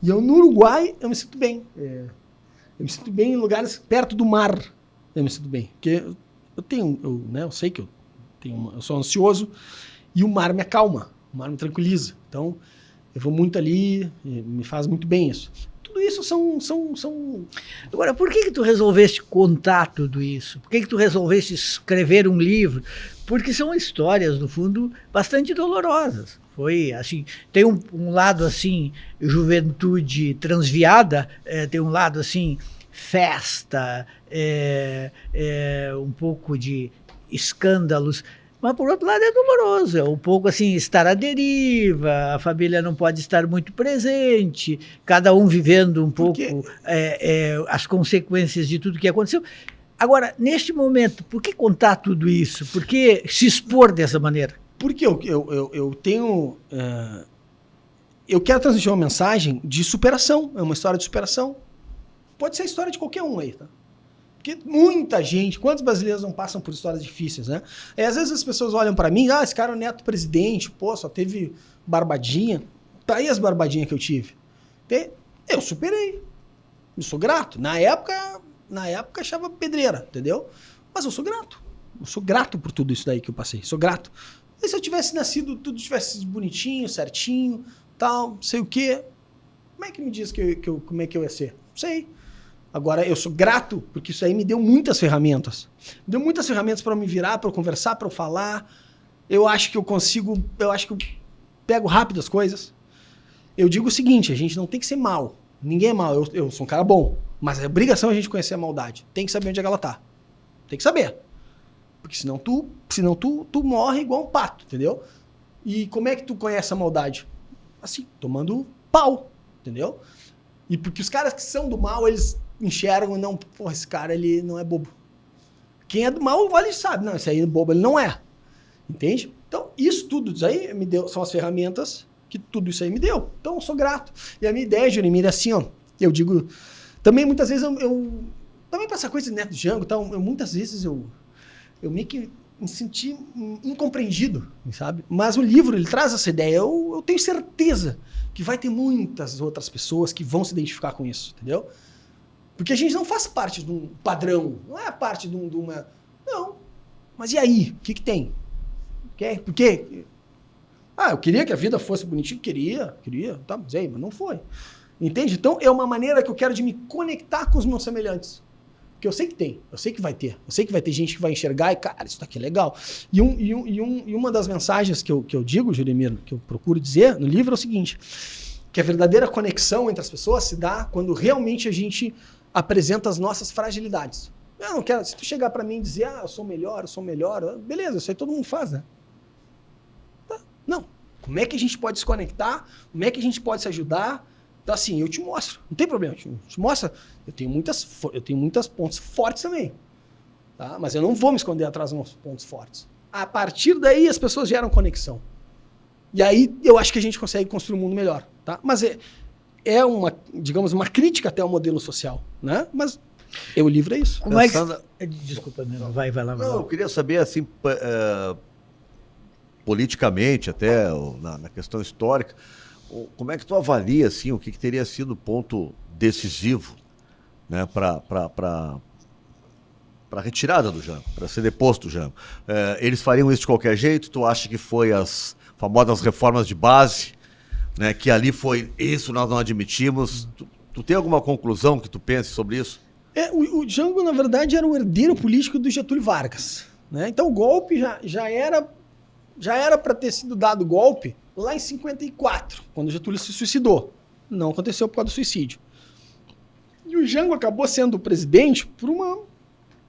E eu, no Uruguai, eu me sinto bem. Eu me sinto bem em lugares perto do mar. Eu me sinto bem. Porque eu sei que eu sou ansioso e o mar me acalma, o mar me tranquiliza. Então, eu vou muito ali, me faz muito bem isso. Tudo isso são... Agora, por que tu resolveste contar tudo isso? Por que tu resolveste escrever um livro? Porque são histórias, no fundo, bastante dolorosas. Foi assim, tem um lado assim, juventude transviada, tem um lado assim, festa, um pouco de escândalos. Mas, por outro lado, é doloroso. É um pouco assim, estar à deriva, a família não pode estar muito presente, cada um vivendo um pouco as consequências de tudo que aconteceu. Agora, neste momento, por que contar tudo isso? Por que se expor dessa maneira? Porque eu tenho... eu quero transmitir uma mensagem de superação. É uma história de superação. Pode ser a história de qualquer um aí, tá? Porque muita gente, quantos brasileiros não passam por histórias difíceis, né? E às vezes as pessoas olham pra mim, esse cara é o neto do presidente, pô, só teve barbadinha. Tá aí as barbadinhas que eu tive. Eu superei. Eu sou grato. Na época achava pedreira, entendeu? Mas eu sou grato. Eu sou grato por tudo isso daí que eu passei. Sou grato. E se eu tivesse nascido, tudo tivesse sido bonitinho, certinho, tal, sei o quê, como é que me diz como é que eu ia ser? Não sei. Agora, eu sou grato, porque isso aí me deu muitas ferramentas. Me deu muitas ferramentas para eu me virar, para eu conversar, para eu falar. Eu acho que eu pego rápido as coisas. Eu digo o seguinte, a gente não tem que ser mal. Ninguém é mal, eu sou um cara bom. Mas é obrigação a gente conhecer a maldade. Tem que saber onde é que ela tá. Tem que saber. Porque senão tu morre igual um pato, entendeu? E como é que tu conhece a maldade? Assim, tomando pau, entendeu? E porque os caras que são do mal, eles enxergam e não, porra, esse cara, ele não é bobo. Quem é do mal, ele sabe, não, esse aí é bobo, ele não é. Entende? Então, isso aí me deu, são as ferramentas que tudo isso aí me deu. Então, eu sou grato. E a minha ideia, Jeremia, é assim, ó, eu digo, também muitas vezes também para essa coisa de neto de Jango, então, muitas vezes eu meio que me senti incompreendido, sabe? Mas o livro, ele traz essa ideia, eu tenho certeza que vai ter muitas outras pessoas que vão se identificar com isso, entendeu? Porque a gente não faz parte de um padrão, não é parte de uma... Não. Mas e aí? O que tem? Por quê? Eu queria que a vida fosse bonitinha, queria, tá, mas não foi. Entende? Então, é uma maneira que eu quero de me conectar com os meus semelhantes. Porque eu sei que tem, eu sei que vai ter. Eu sei que vai ter gente que vai enxergar e, cara, isso daqui é legal. E uma das mensagens que eu digo, Jeremia, que eu procuro dizer no livro é o seguinte, que a verdadeira conexão entre as pessoas se dá quando realmente a gente apresenta as nossas fragilidades. Eu não quero, se tu chegar pra mim e dizer, eu sou melhor, beleza, isso aí todo mundo faz, né? Não. Como é que a gente pode se conectar? Como é que a gente pode se ajudar? Então, assim, eu te mostro. Não tem problema. Eu te mostro. Eu tenho muitas pontos fortes também. Tá? Mas eu não vou me esconder atrás dos meus pontos fortes. A partir daí, as pessoas geram conexão. E aí, eu acho que a gente consegue construir um mundo melhor. Tá? Mas é uma, digamos, uma crítica até ao modelo social. Né? Mas o livro é isso. Como Desculpa, vai lá. Não, eu queria saber, assim, politicamente, até na questão histórica, Como é que tu avalia, assim, o que teria sido o ponto decisivo, né, para a retirada do Jango, para ser deposto do Jango? Eles fariam isso de qualquer jeito? Tu acha que foi as famosas reformas de base, né, que ali foi isso, nós não admitimos? Tu tem alguma conclusão que tu pense sobre isso? O Jango, na verdade, era o herdeiro político do Getúlio Vargas, né? Então o golpe já era para ter sido dado o golpe lá em 54, quando o Getúlio se suicidou. Não aconteceu por causa do suicídio. E o Jango acabou sendo presidente por uma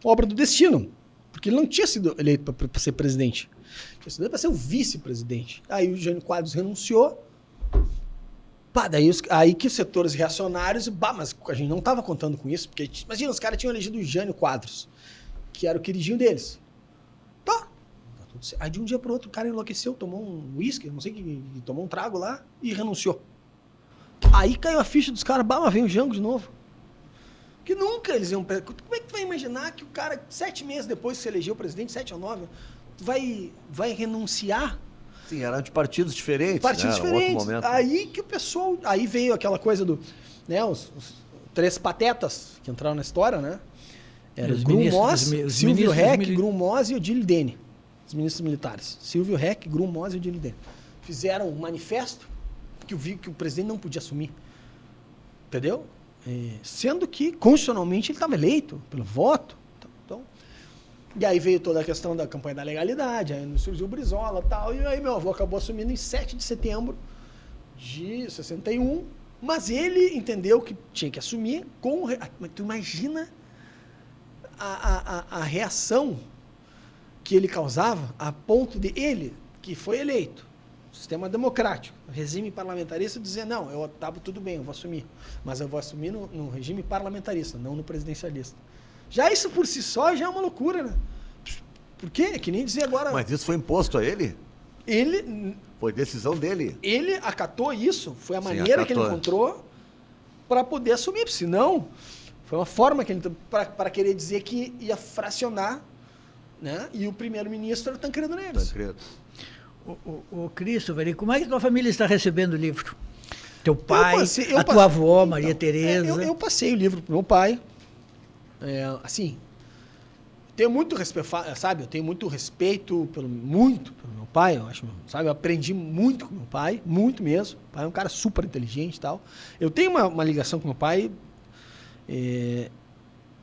obra do destino, porque ele não tinha sido eleito para ser presidente. Tinha sido eleito para ser o vice-presidente. Aí o Jânio Quadros renunciou. Aí que os setores reacionários, mas a gente não estava contando com isso, porque imagina, os caras tinham elegido o Jânio Quadros, que era o queridinho deles. Tá tudo certo. Aí de um dia para o outro o cara enlouqueceu, tomou um uísque, não sei que, tomou um trago lá e renunciou. Aí caiu a ficha dos caras, mas vem o Jango de novo. Que nunca eles iam... Como é que tu vai imaginar que o cara, 7 meses depois que se elegeu presidente, 7 ou 9, vai renunciar? Sim, eram de partidos diferentes. Partidos diferentes. Outro momento. Aí que o pessoal... Aí veio aquela coisa do... Né, os 3 patetas que entraram na história, né? Era o Grumos, Silvio Reck, Grumos e Odile Dene. Os ministros militares. Silvio Reck, Grumos e Odile Dene. Fizeram um manifesto que eu vi que o presidente não podia assumir. Entendeu? Sendo que, constitucionalmente, ele estava eleito pelo voto. Então, e aí veio toda a questão da campanha da legalidade, aí surgiu o Brizola e tal, e aí meu avô acabou assumindo em 7 de setembro de 61, mas ele entendeu que tinha que assumir com... Mas tu imagina a reação que ele causava a ponto de ele, que foi eleito, sistema democrático, regime parlamentarista, dizer, não, eu estava tudo bem, eu vou assumir, mas eu vou assumir no regime parlamentarista, não no presidencialista. Já isso por si só já é uma loucura, né? Por quê? É que nem dizer agora... Mas isso foi imposto a ele? Foi decisão dele. Ele acatou isso, foi a maneira que ele encontrou para poder assumir, senão foi uma forma que ele para querer dizer que ia fracionar, né? E o primeiro-ministro era o Tancredo Neves. Tancredo. O Christopher, como é que tua família está recebendo o livro? Teu pai, tua avó, Maria Tereza? Eu passei o livro pro meu pai. Assim, tenho muito respeito, sabe? Eu tenho muito respeito pelo meu pai, eu acho, sabe? Eu aprendi muito com meu pai, muito mesmo. O pai é um cara super inteligente e tal. Eu tenho uma ligação com meu pai.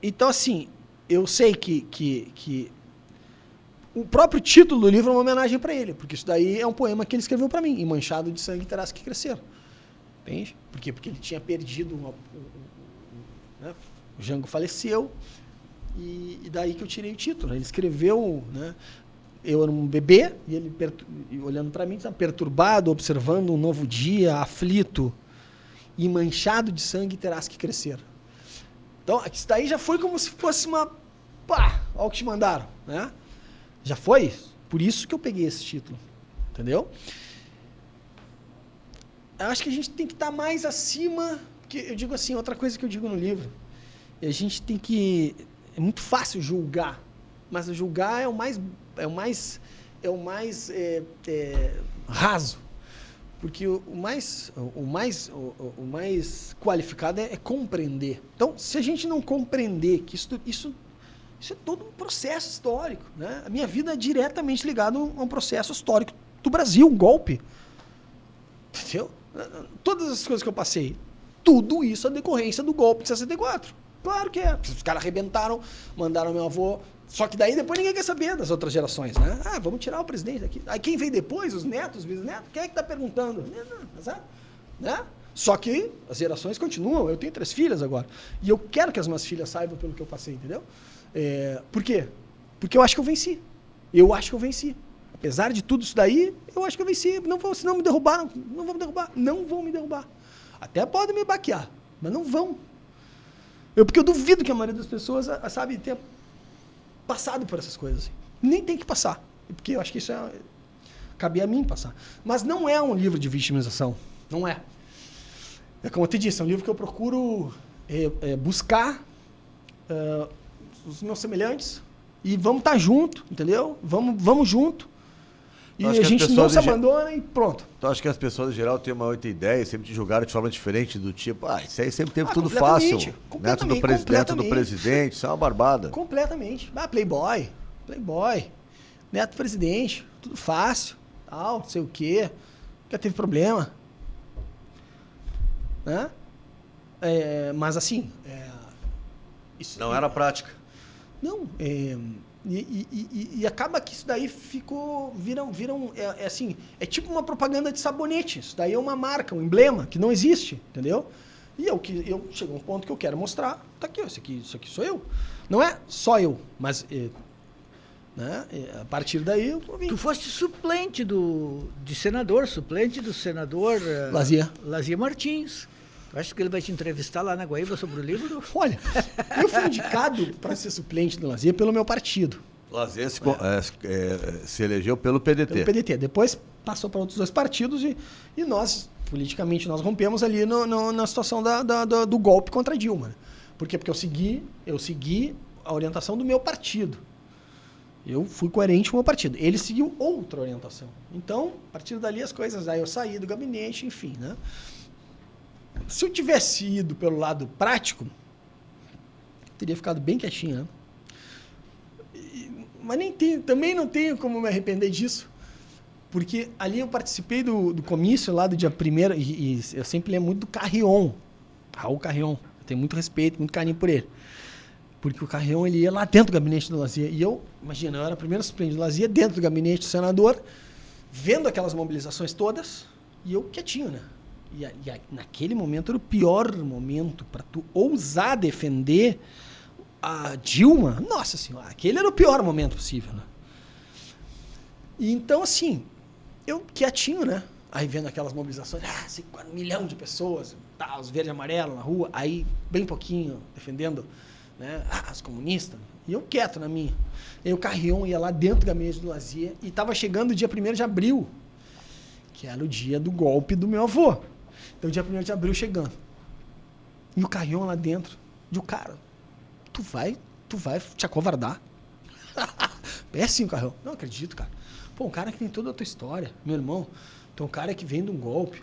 Então, assim, eu sei que o próprio título do livro é uma homenagem para ele, porque isso daí é um poema que ele escreveu para mim, e manchado de sangue terás que crescer. Entende? Por quê? Porque ele tinha perdido né? O Jango faleceu, e daí que eu tirei o título. Ele escreveu, né? Eu era um bebê, e ele olhando para mim, perturbado, observando um novo dia, aflito, e manchado de sangue terás que crescer. Então, isso daí já foi como se fosse uma... Pá! Olha o que te mandaram, né? Já foi? Por isso que eu peguei esse título. Entendeu? Eu acho que a gente tem que estar mais acima... Porque eu digo assim, outra coisa que eu digo no livro. A gente tem que... É muito fácil julgar. Mas julgar é o mais raso. Porque o mais qualificado é compreender. Então, se a gente não compreender que isso é todo um processo histórico, né? A minha vida é diretamente ligada a um processo histórico do Brasil, um golpe. Entendeu? Todas as coisas que eu passei, tudo isso é decorrência do golpe de 64. Claro que é. Os caras arrebentaram, mandaram meu avô. Só que daí depois ninguém quer saber das outras gerações, né? Ah, vamos tirar o presidente daqui. Aí quem vem depois, os netos, os bisnetos, quem é que tá perguntando? Sabe? Né? Só que as gerações continuam. Eu tenho 3 filhas agora. E eu quero que as minhas filhas saibam pelo que eu passei, entendeu? Por quê? Porque eu acho que eu venci. Eu acho que eu venci. Apesar de tudo isso daí, eu acho que eu venci. Senão me derrubaram. Não vão me derrubar. Não vão me derrubar. Até podem me baquear, mas não vão. Porque eu duvido que a maioria das pessoas, sabe, tenha passado por essas coisas. Assim. Nem tem que passar. Porque eu acho que isso cabe a mim passar. Mas não é um livro de vitimização. Não é. É como eu te disse, é um livro que eu procuro buscar os meus semelhantes e vamos estar junto, entendeu? Vamos junto. E a gente não se abandona e pronto. Então acho que as pessoas em geral têm uma outra ideia, sempre te julgaram de forma diferente, do tipo, isso aí sempre teve tudo fácil. Neto do presidente, isso é uma barbada. Completamente. Playboy. Neto do presidente, tudo fácil, tal, não sei o quê. Nunca teve problema. Né? Mas assim... isso não era prática. Não, e acaba que isso daí viram assim, é tipo uma propaganda de sabonete. Isso daí é uma marca, um emblema que não existe, entendeu? E eu chego a um ponto que eu quero mostrar, tá aqui, ó, isso aqui sou eu. Não é só eu, mas né, a partir daí eu vim. Tu foste suplente do senador Lazia Martins. Eu acho que ele vai te entrevistar lá na Guaíba sobre o livro. Olha, eu fui indicado para ser suplente do Lazia pelo meu partido. Lazia se elegeu pelo PDT. Pelo PDT. Depois passou para outros 2 partidos e nós, politicamente, nós rompemos ali na situação do golpe contra a Dilma. Né? Por quê? Porque eu segui a orientação do meu partido. Eu fui coerente com o meu partido. Ele seguiu outra orientação. Então, a partir dali as coisas... Aí eu saí do gabinete, enfim, né? Se eu tivesse ido pelo lado prático, teria ficado bem quietinho, né? Mas também não tenho como me arrepender disso, porque ali eu participei do comício lá do dia 1º e eu sempre lembro muito do Carrion, Raul Carrion. Eu tenho muito respeito, muito carinho por ele. Porque o Carrion, ele ia lá dentro do gabinete do Lazia. E eu era o primeiro suplente do Lazia, dentro do gabinete do senador, vendo aquelas mobilizações todas, e eu quietinho, né? E naquele momento era o pior momento para tu ousar defender a Dilma. Nossa Senhora, aquele era o pior momento possível, né? E então, assim, eu quietinho, né? Aí vendo aquelas mobilizações, 1 milhão de pessoas, os verde e amarelo na rua, aí bem pouquinho defendendo, né, os comunistas. E eu quieto na minha. E o Carrion ia lá dentro do gabinete do Lazia e estava chegando o dia 1º de abril, que era o dia do golpe do meu avô. Então, dia 1º de abril chegando. E o Carrion lá dentro. E o cara, tu vai te acovardar? É assim o Carrion. Não acredito, cara. Pô, um cara que tem toda a tua história, meu irmão. Então, um cara que vem de um golpe.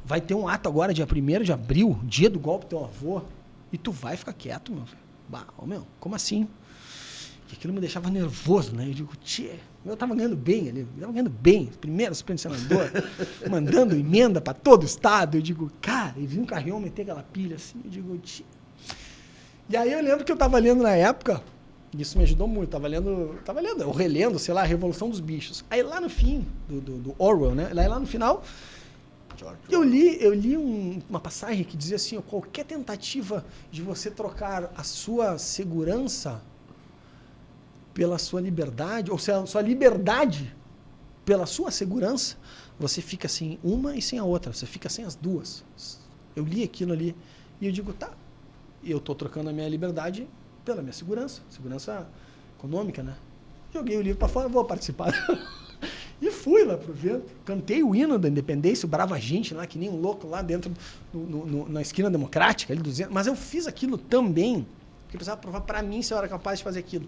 Vai ter um ato agora, dia 1º de abril, dia do golpe do teu avô. E tu vai ficar quieto, meu filho. Meu, como assim? E aquilo me deixava nervoso, né? Eu digo, eu tava ganhando bem ali, primeiro suplente senador, mandando emenda para todo o estado. Eu digo, cara, e vi um Carrion meter aquela pilha assim, eu digo, E aí eu lembro que eu tava lendo na época, e isso me ajudou muito, tava lendo, eu relendo, sei lá, a Revolução dos Bichos. Aí lá no fim, do Orwell, né? Lá no final, eu li uma passagem que dizia assim, qualquer tentativa de você trocar a sua segurança pela sua liberdade, ou seja, a sua liberdade pela sua segurança, você fica sem uma e sem a outra, você fica sem as duas. Eu li aquilo ali e eu digo, eu estou trocando a minha liberdade pela minha segurança econômica, né? Joguei o livro para fora, vou participar. E fui lá pro evento, cantei o hino da independência, o brava gente lá, que nem um louco lá dentro, na esquina democrática, ali 200, mas eu fiz aquilo também, porque eu precisava provar para mim se eu era capaz de fazer aquilo.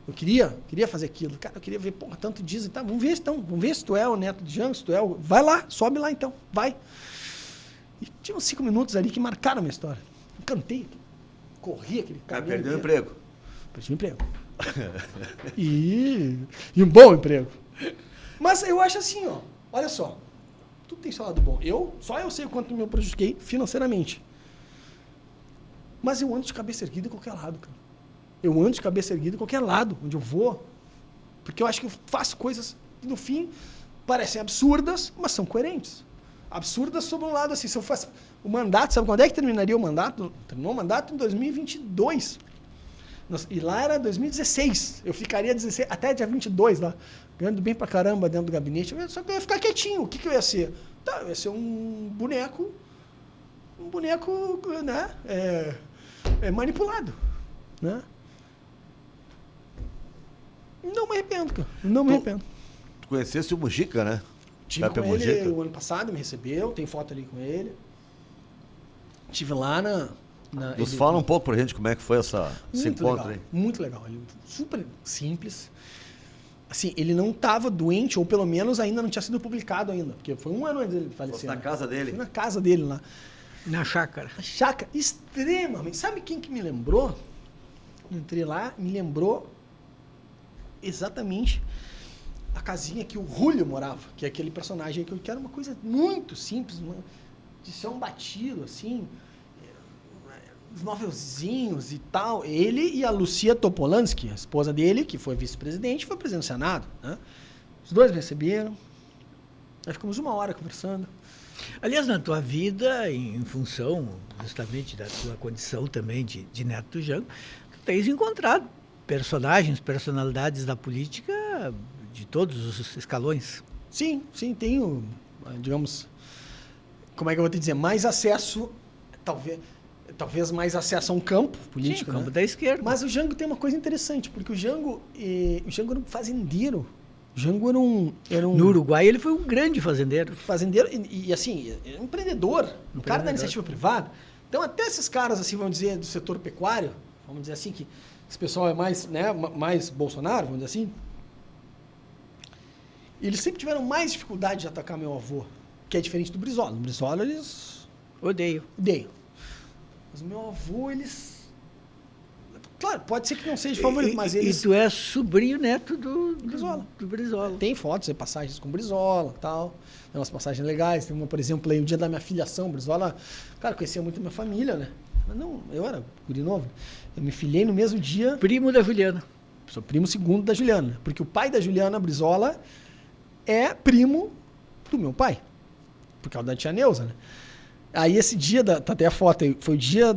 Eu queria fazer aquilo. Cara, eu queria ver, tanto dizem, tá, vamos ver se tu é o neto de Jango, se tu é o... Vai lá, sobe lá então, vai. E tinha uns 5 minutos ali que marcaram a minha história. Eu cantei, corri aquele caminho. Perdeu o emprego. Perdi o emprego. E um bom emprego. Mas eu acho assim, olha só, tudo tem seu lado bom. Só eu sei o quanto me prejudiquei financeiramente. Mas eu ando de cabeça erguida em qualquer lado, cara. Eu ando de cabeça erguida em qualquer lado, onde eu vou. Porque eu acho que eu faço coisas que, no fim, parecem absurdas, mas são coerentes. Absurdas sobre um lado, assim, se eu faço o mandato, sabe quando é que terminaria o mandato? Terminou o mandato em 2022. E lá era 2016. Eu ficaria 16, até dia 22 lá, ganhando bem pra caramba dentro do gabinete. Só que eu ia ficar quietinho. O que eu ia ser? Eu ia ser um boneco, né, manipulado, né? Não me arrependo, cara. Não me arrependo. Tu conhecesse o Mujica, né? Tive com ele o ano passado, me recebeu, tem foto ali com ele. Tive lá Nos fala um pouco pra gente como é que foi esse encontro aí. Muito legal. Super simples. assim, ele não estava doente, ou pelo menos ainda não tinha sido publicado ainda, porque foi 1 ano antes dele Fosse falecer. na né? casa dele. Foi na casa dele lá. Na chácara. A chácara, extremamente. Sabe quem que me lembrou? Entrei lá, me lembrou exatamente a casinha que o Julio morava, que é aquele personagem que era uma coisa muito simples, de ser um batido, assim, os novelzinhos e tal. Ele e a Lucia Topolansky, a esposa dele, que foi vice-presidente, foi presidente do Senado, né? Os dois me receberam. Aí ficamos 1 hora conversando. Aliás, na tua vida, em função justamente da tua condição também de neto do Jango, tu tens encontrado personalidades da política de todos os escalões. Sim, tenho, digamos, como é que eu vou te dizer, mais acesso, talvez mais acesso a um campo político. Sim, campo né? da esquerda. Mas o Jango tem uma coisa interessante, porque o Jango era um fazendeiro. O Jango era um No Uruguai ele foi um grande fazendeiro. fazendeiro e assim, empreendedor, um cara da iniciativa privada. Então até esses caras, assim, vamos dizer, do setor pecuário, vamos dizer assim, que esse pessoal é mais, né, mais Bolsonaro, vamos dizer assim, eles sempre tiveram mais dificuldade de atacar meu avô, que é diferente do Brizola. No Brizola eles Odeio. odeiam. Mas o meu avô, eles... Claro, pode ser que não seja favorito, mas eles... E tu és sobrinho neto do Brizola. Do Brizola. Tem fotos e passagens com Brizola e tal. Tem umas passagens legais. Tem uma, por exemplo, aí o dia da minha filiação, Brizola... Cara, conhecia muito a minha família, né? Mas não, eu era guri novo. Eu me filiei no mesmo dia. Primo da Juliana. Sou primo segundo da Juliana. Porque o pai da Juliana, Brizola, é primo do meu pai. Por causa da tia Neuza, né? Aí esse dia, tá até a foto aí, foi o dia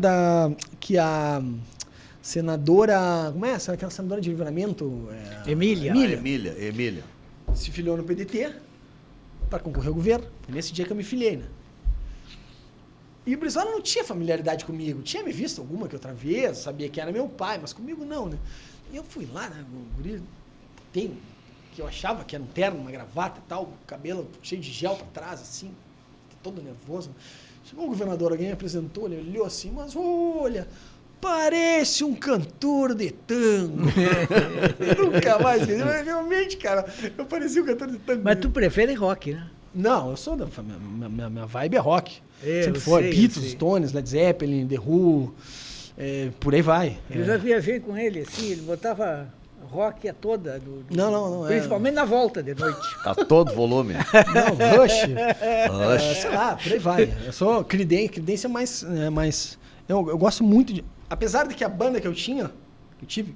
que a senadora... Como é essa? Aquela senadora de Livramento? Emília. Emília. Se filiou no PDT para concorrer ao governo. Foi nesse dia que eu me filiei, né? E o Brizola não tinha familiaridade comigo. Tinha me visto alguma que outra vez, sabia que era meu pai, mas comigo não, né? E eu fui lá, né? O guri tem... que eu achava que era um terno, uma gravata e tal, cabelo cheio de gel pra trás, assim, todo nervoso. Chegou um governador, alguém me apresentou, ele olhou assim, mas olha, parece um cantor de tango. Nunca mais vi. Mas realmente, cara, eu parecia um cantor de tango. Mas tu prefere rock, né? Não, eu sou da... Minha vibe é rock. Sempre Eu foi. sei, Beatles, eu sei. Stones, Led Zeppelin, The Who, por aí vai. Eu já viajei com ele, assim, ele botava rock a toda. Não. Principalmente na volta de noite. A todo volume. Não, Rush. Rush. Sei lá, por aí vai. Eu sou Creedence é mais... Eu gosto muito de... Apesar de que a banda que eu tive,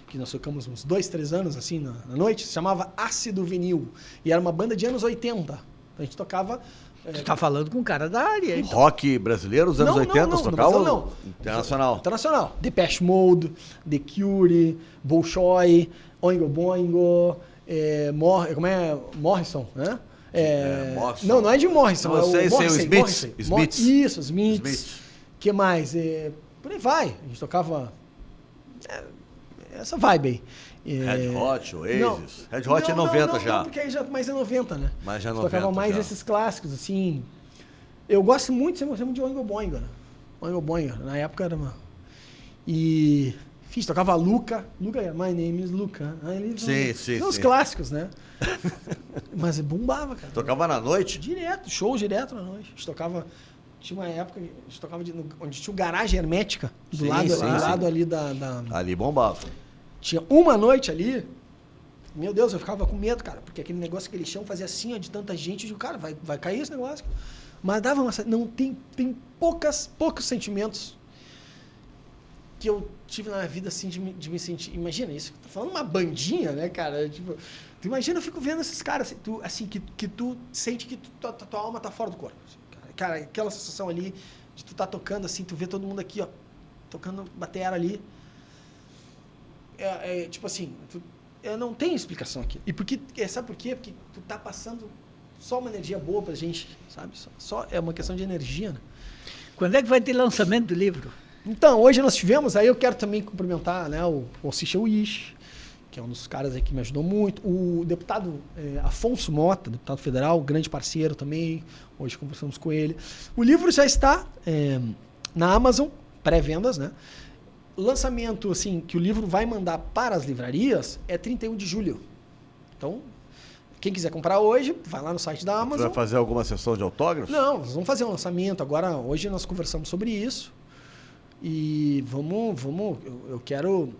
que nós tocamos uns 2, 3 anos, assim, na noite, se chamava Ácido Vinil. E era uma banda de anos 80. Então a gente tocava... Tu tá falando com um cara da área, hein? Rock brasileiro, os anos 80, não, tocavam? não. Internacional. Internacional. Depeche Mode, The Cure, Bolshoi, Oingo Boingo, Morrison, né? Morrison. Não é de Morrison. Não, eu sei, Morrissey, o Smiths. Morrissey. Smiths. Isso, Smiths. Smiths. Que mais? Por aí vai. A gente tocava essa vibe aí. Red Hot, Oasis. Não. Red Hot é Não, 90 já. Não, porque aí já mais é 90, né? Mas já é A gente tocava 90 mais já. esses clássicos, assim. Eu gosto muito, sempre gostei muito de Oingo Boingo, né? Oingo Boingo, na época era uma... E... tocava Luca, my name is Luca. Aí Sim. Os clássicos, né? Mas bombava, cara. Tocava na noite? Direto, show direto na noite. A gente tocava... Tinha uma época que a gente tocava onde tinha o garagem hermética, do Sim, lado, sim, do sim. lado ali da... Ali bombava. Tinha uma noite ali, meu Deus, eu ficava com medo, cara, porque aquele negócio, aquele chão fazia assim, ó, de tanta gente, eu digo, cara, vai cair esse negócio. Mas dava uma... Não, tem poucos sentimentos que eu tive na minha vida, assim, de me sentir... Imagina isso, tô falando uma bandinha, né, cara? Tipo, tu imagina, eu fico vendo esses caras, assim, que tu sente que tua alma tá fora do corpo. Assim, cara, aquela sensação ali de tu tá tocando, assim, tu vê todo mundo aqui, ó, tocando batera ali. Tipo assim, eu não tenho explicação aqui. E sabe por quê? Porque tu tá passando só uma energia boa pra gente, sabe? Só é uma questão de energia, né? Quando é que vai ter lançamento do livro? Então, hoje nós tivemos, aí eu quero também cumprimentar, né, o Alcicha Wish, que é um dos caras aí que me ajudou muito, o deputado Afonso Mota, deputado federal, grande parceiro também, hoje conversamos com ele. O livro já está na Amazon, pré-vendas, né? Lançamento, assim, que o livro vai mandar para as livrarias é 31 de julho. Então, quem quiser comprar hoje, vai lá no site da Você Amazon. vai fazer alguma sessão de autógrafos? Não, nós vamos fazer um lançamento. Agora, hoje nós conversamos sobre isso. E eu quero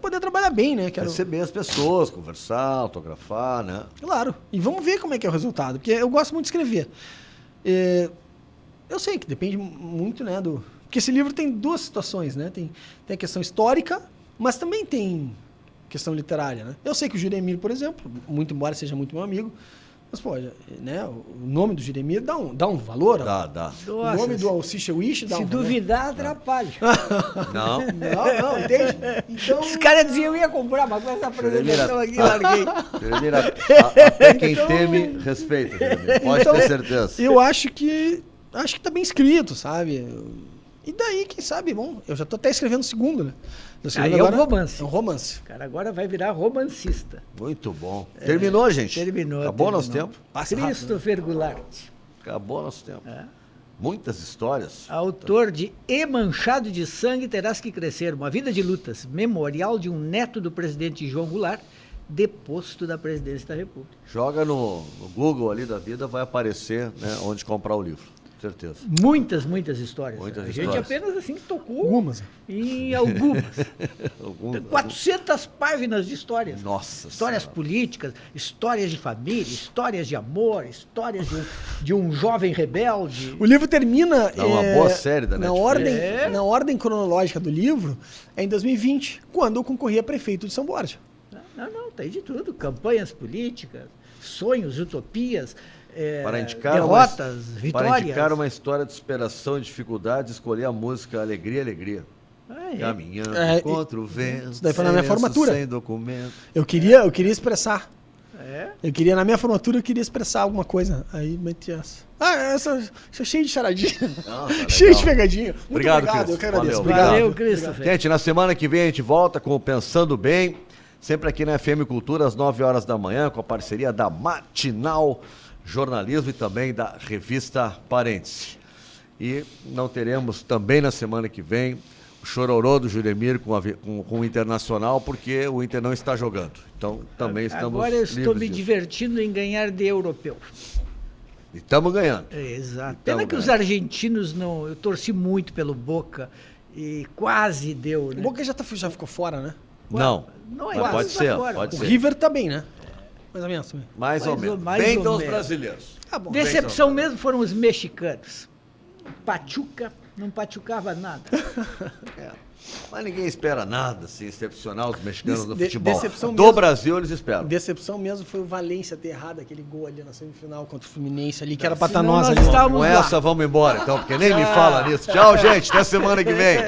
poder trabalhar bem, né? Quero... Receber as pessoas, conversar, autografar, né? Claro. E vamos ver como é que é o resultado. Porque eu gosto muito de escrever. Eu sei que depende muito, né? Porque esse livro tem duas situações, né? Tem a questão histórica, mas também tem questão literária, né? Eu sei que o Juremir, por exemplo, muito embora seja muito meu amigo, mas, pô, né? O nome do Juremir dá um valor. Dá. O nome do Alcicha Wish dá Se um valor. duvidar, atrapalha. Não? Não, entende? Então... Os caras diziam, eu ia comprar, mas com essa apresentação aqui, larguei. Jeremir, até quem teme, respeita, Jeremir. Pode ter certeza. Eu acho que tá bem escrito, sabe? E daí, quem sabe, bom, eu já tô até escrevendo o segundo, né? Aí é um romance. É um romance. O cara agora vai virar romancista. Muito bom. Terminou, gente? Terminou. Acabou nosso tempo? Passa rápido, né? Christopher Goulart. Acabou nosso tempo. É. Muitas histórias. Autor de E Manchado de Sangue Terás que Crescer, uma vida de lutas, memorial de um neto do presidente João Goulart, deposto da presidência da República. Joga no Google ali da vida, vai aparecer, né, onde comprar o livro. Certeza. Muitas histórias. Muitas A gente histórias. apenas assim tocou Algumas. em algumas. Alguns- 400 páginas de histórias. Nossa Histórias Senhora. políticas, histórias de família, histórias de amor, histórias de um jovem rebelde. O livro termina... É uma boa série da na Netflix. na ordem cronológica do livro, é em 2020, quando eu concorri a prefeito de São Borja. Não, tem de tudo. Campanhas políticas, sonhos, utopias, Para indicar derrotas, Para vitórias. indicar uma história de superação e dificuldade, escolher a música Alegria, Alegria. É. Caminhando contra o vento. Isso daí foi na minha silêncio, formatura. Sem documento. Eu queria expressar. É. Na minha formatura, eu queria expressar alguma coisa. Aí meti essa. Essa cheio de charadinha. Não, tá cheio de legal. pegadinha. Muito Obrigado, obrigado, Cris. eu que agradeço. Valeu. Obrigado. Valeu, Christopher. Gente, na semana que vem a gente volta com o Pensando Bem, sempre aqui na FM Cultura, às 9 horas da manhã, com a parceria da Matinal Jornalismo e também da revista Parêntese. E não teremos também na semana que vem o chororô do Juremir com o Internacional, porque o Inter não está jogando. Então também estamos Agora eu estou livres me disso. divertindo em ganhar de europeu. E estamos ganhando. Exato. Então, Pena que os né? argentinos não... Eu torci muito pelo Boca e quase deu, O né? Boca já ficou fora, né? Não, Não é mas pode quase ser, fora. pode O ser. River tá bem, né? Mais ou menos também. Mais ou Mais ou- menos. mais Bem ou dos menos. brasileiros. Tá bom. Decepção mesmo foram os mexicanos. Pachuca não pachucava nada. É. Mas ninguém espera nada assim, excepcional dos mexicanos no De- futebol. decepção Do mesmo. Brasil eles esperam. Decepção mesmo foi o Valência ter errado aquele gol ali na semifinal contra o Fluminense ali, que era pra estar Senão nós nós ali. estávamos Com lá. essa vamos embora então, porque nem me fala nisso. Tchau, gente. Até semana que vem.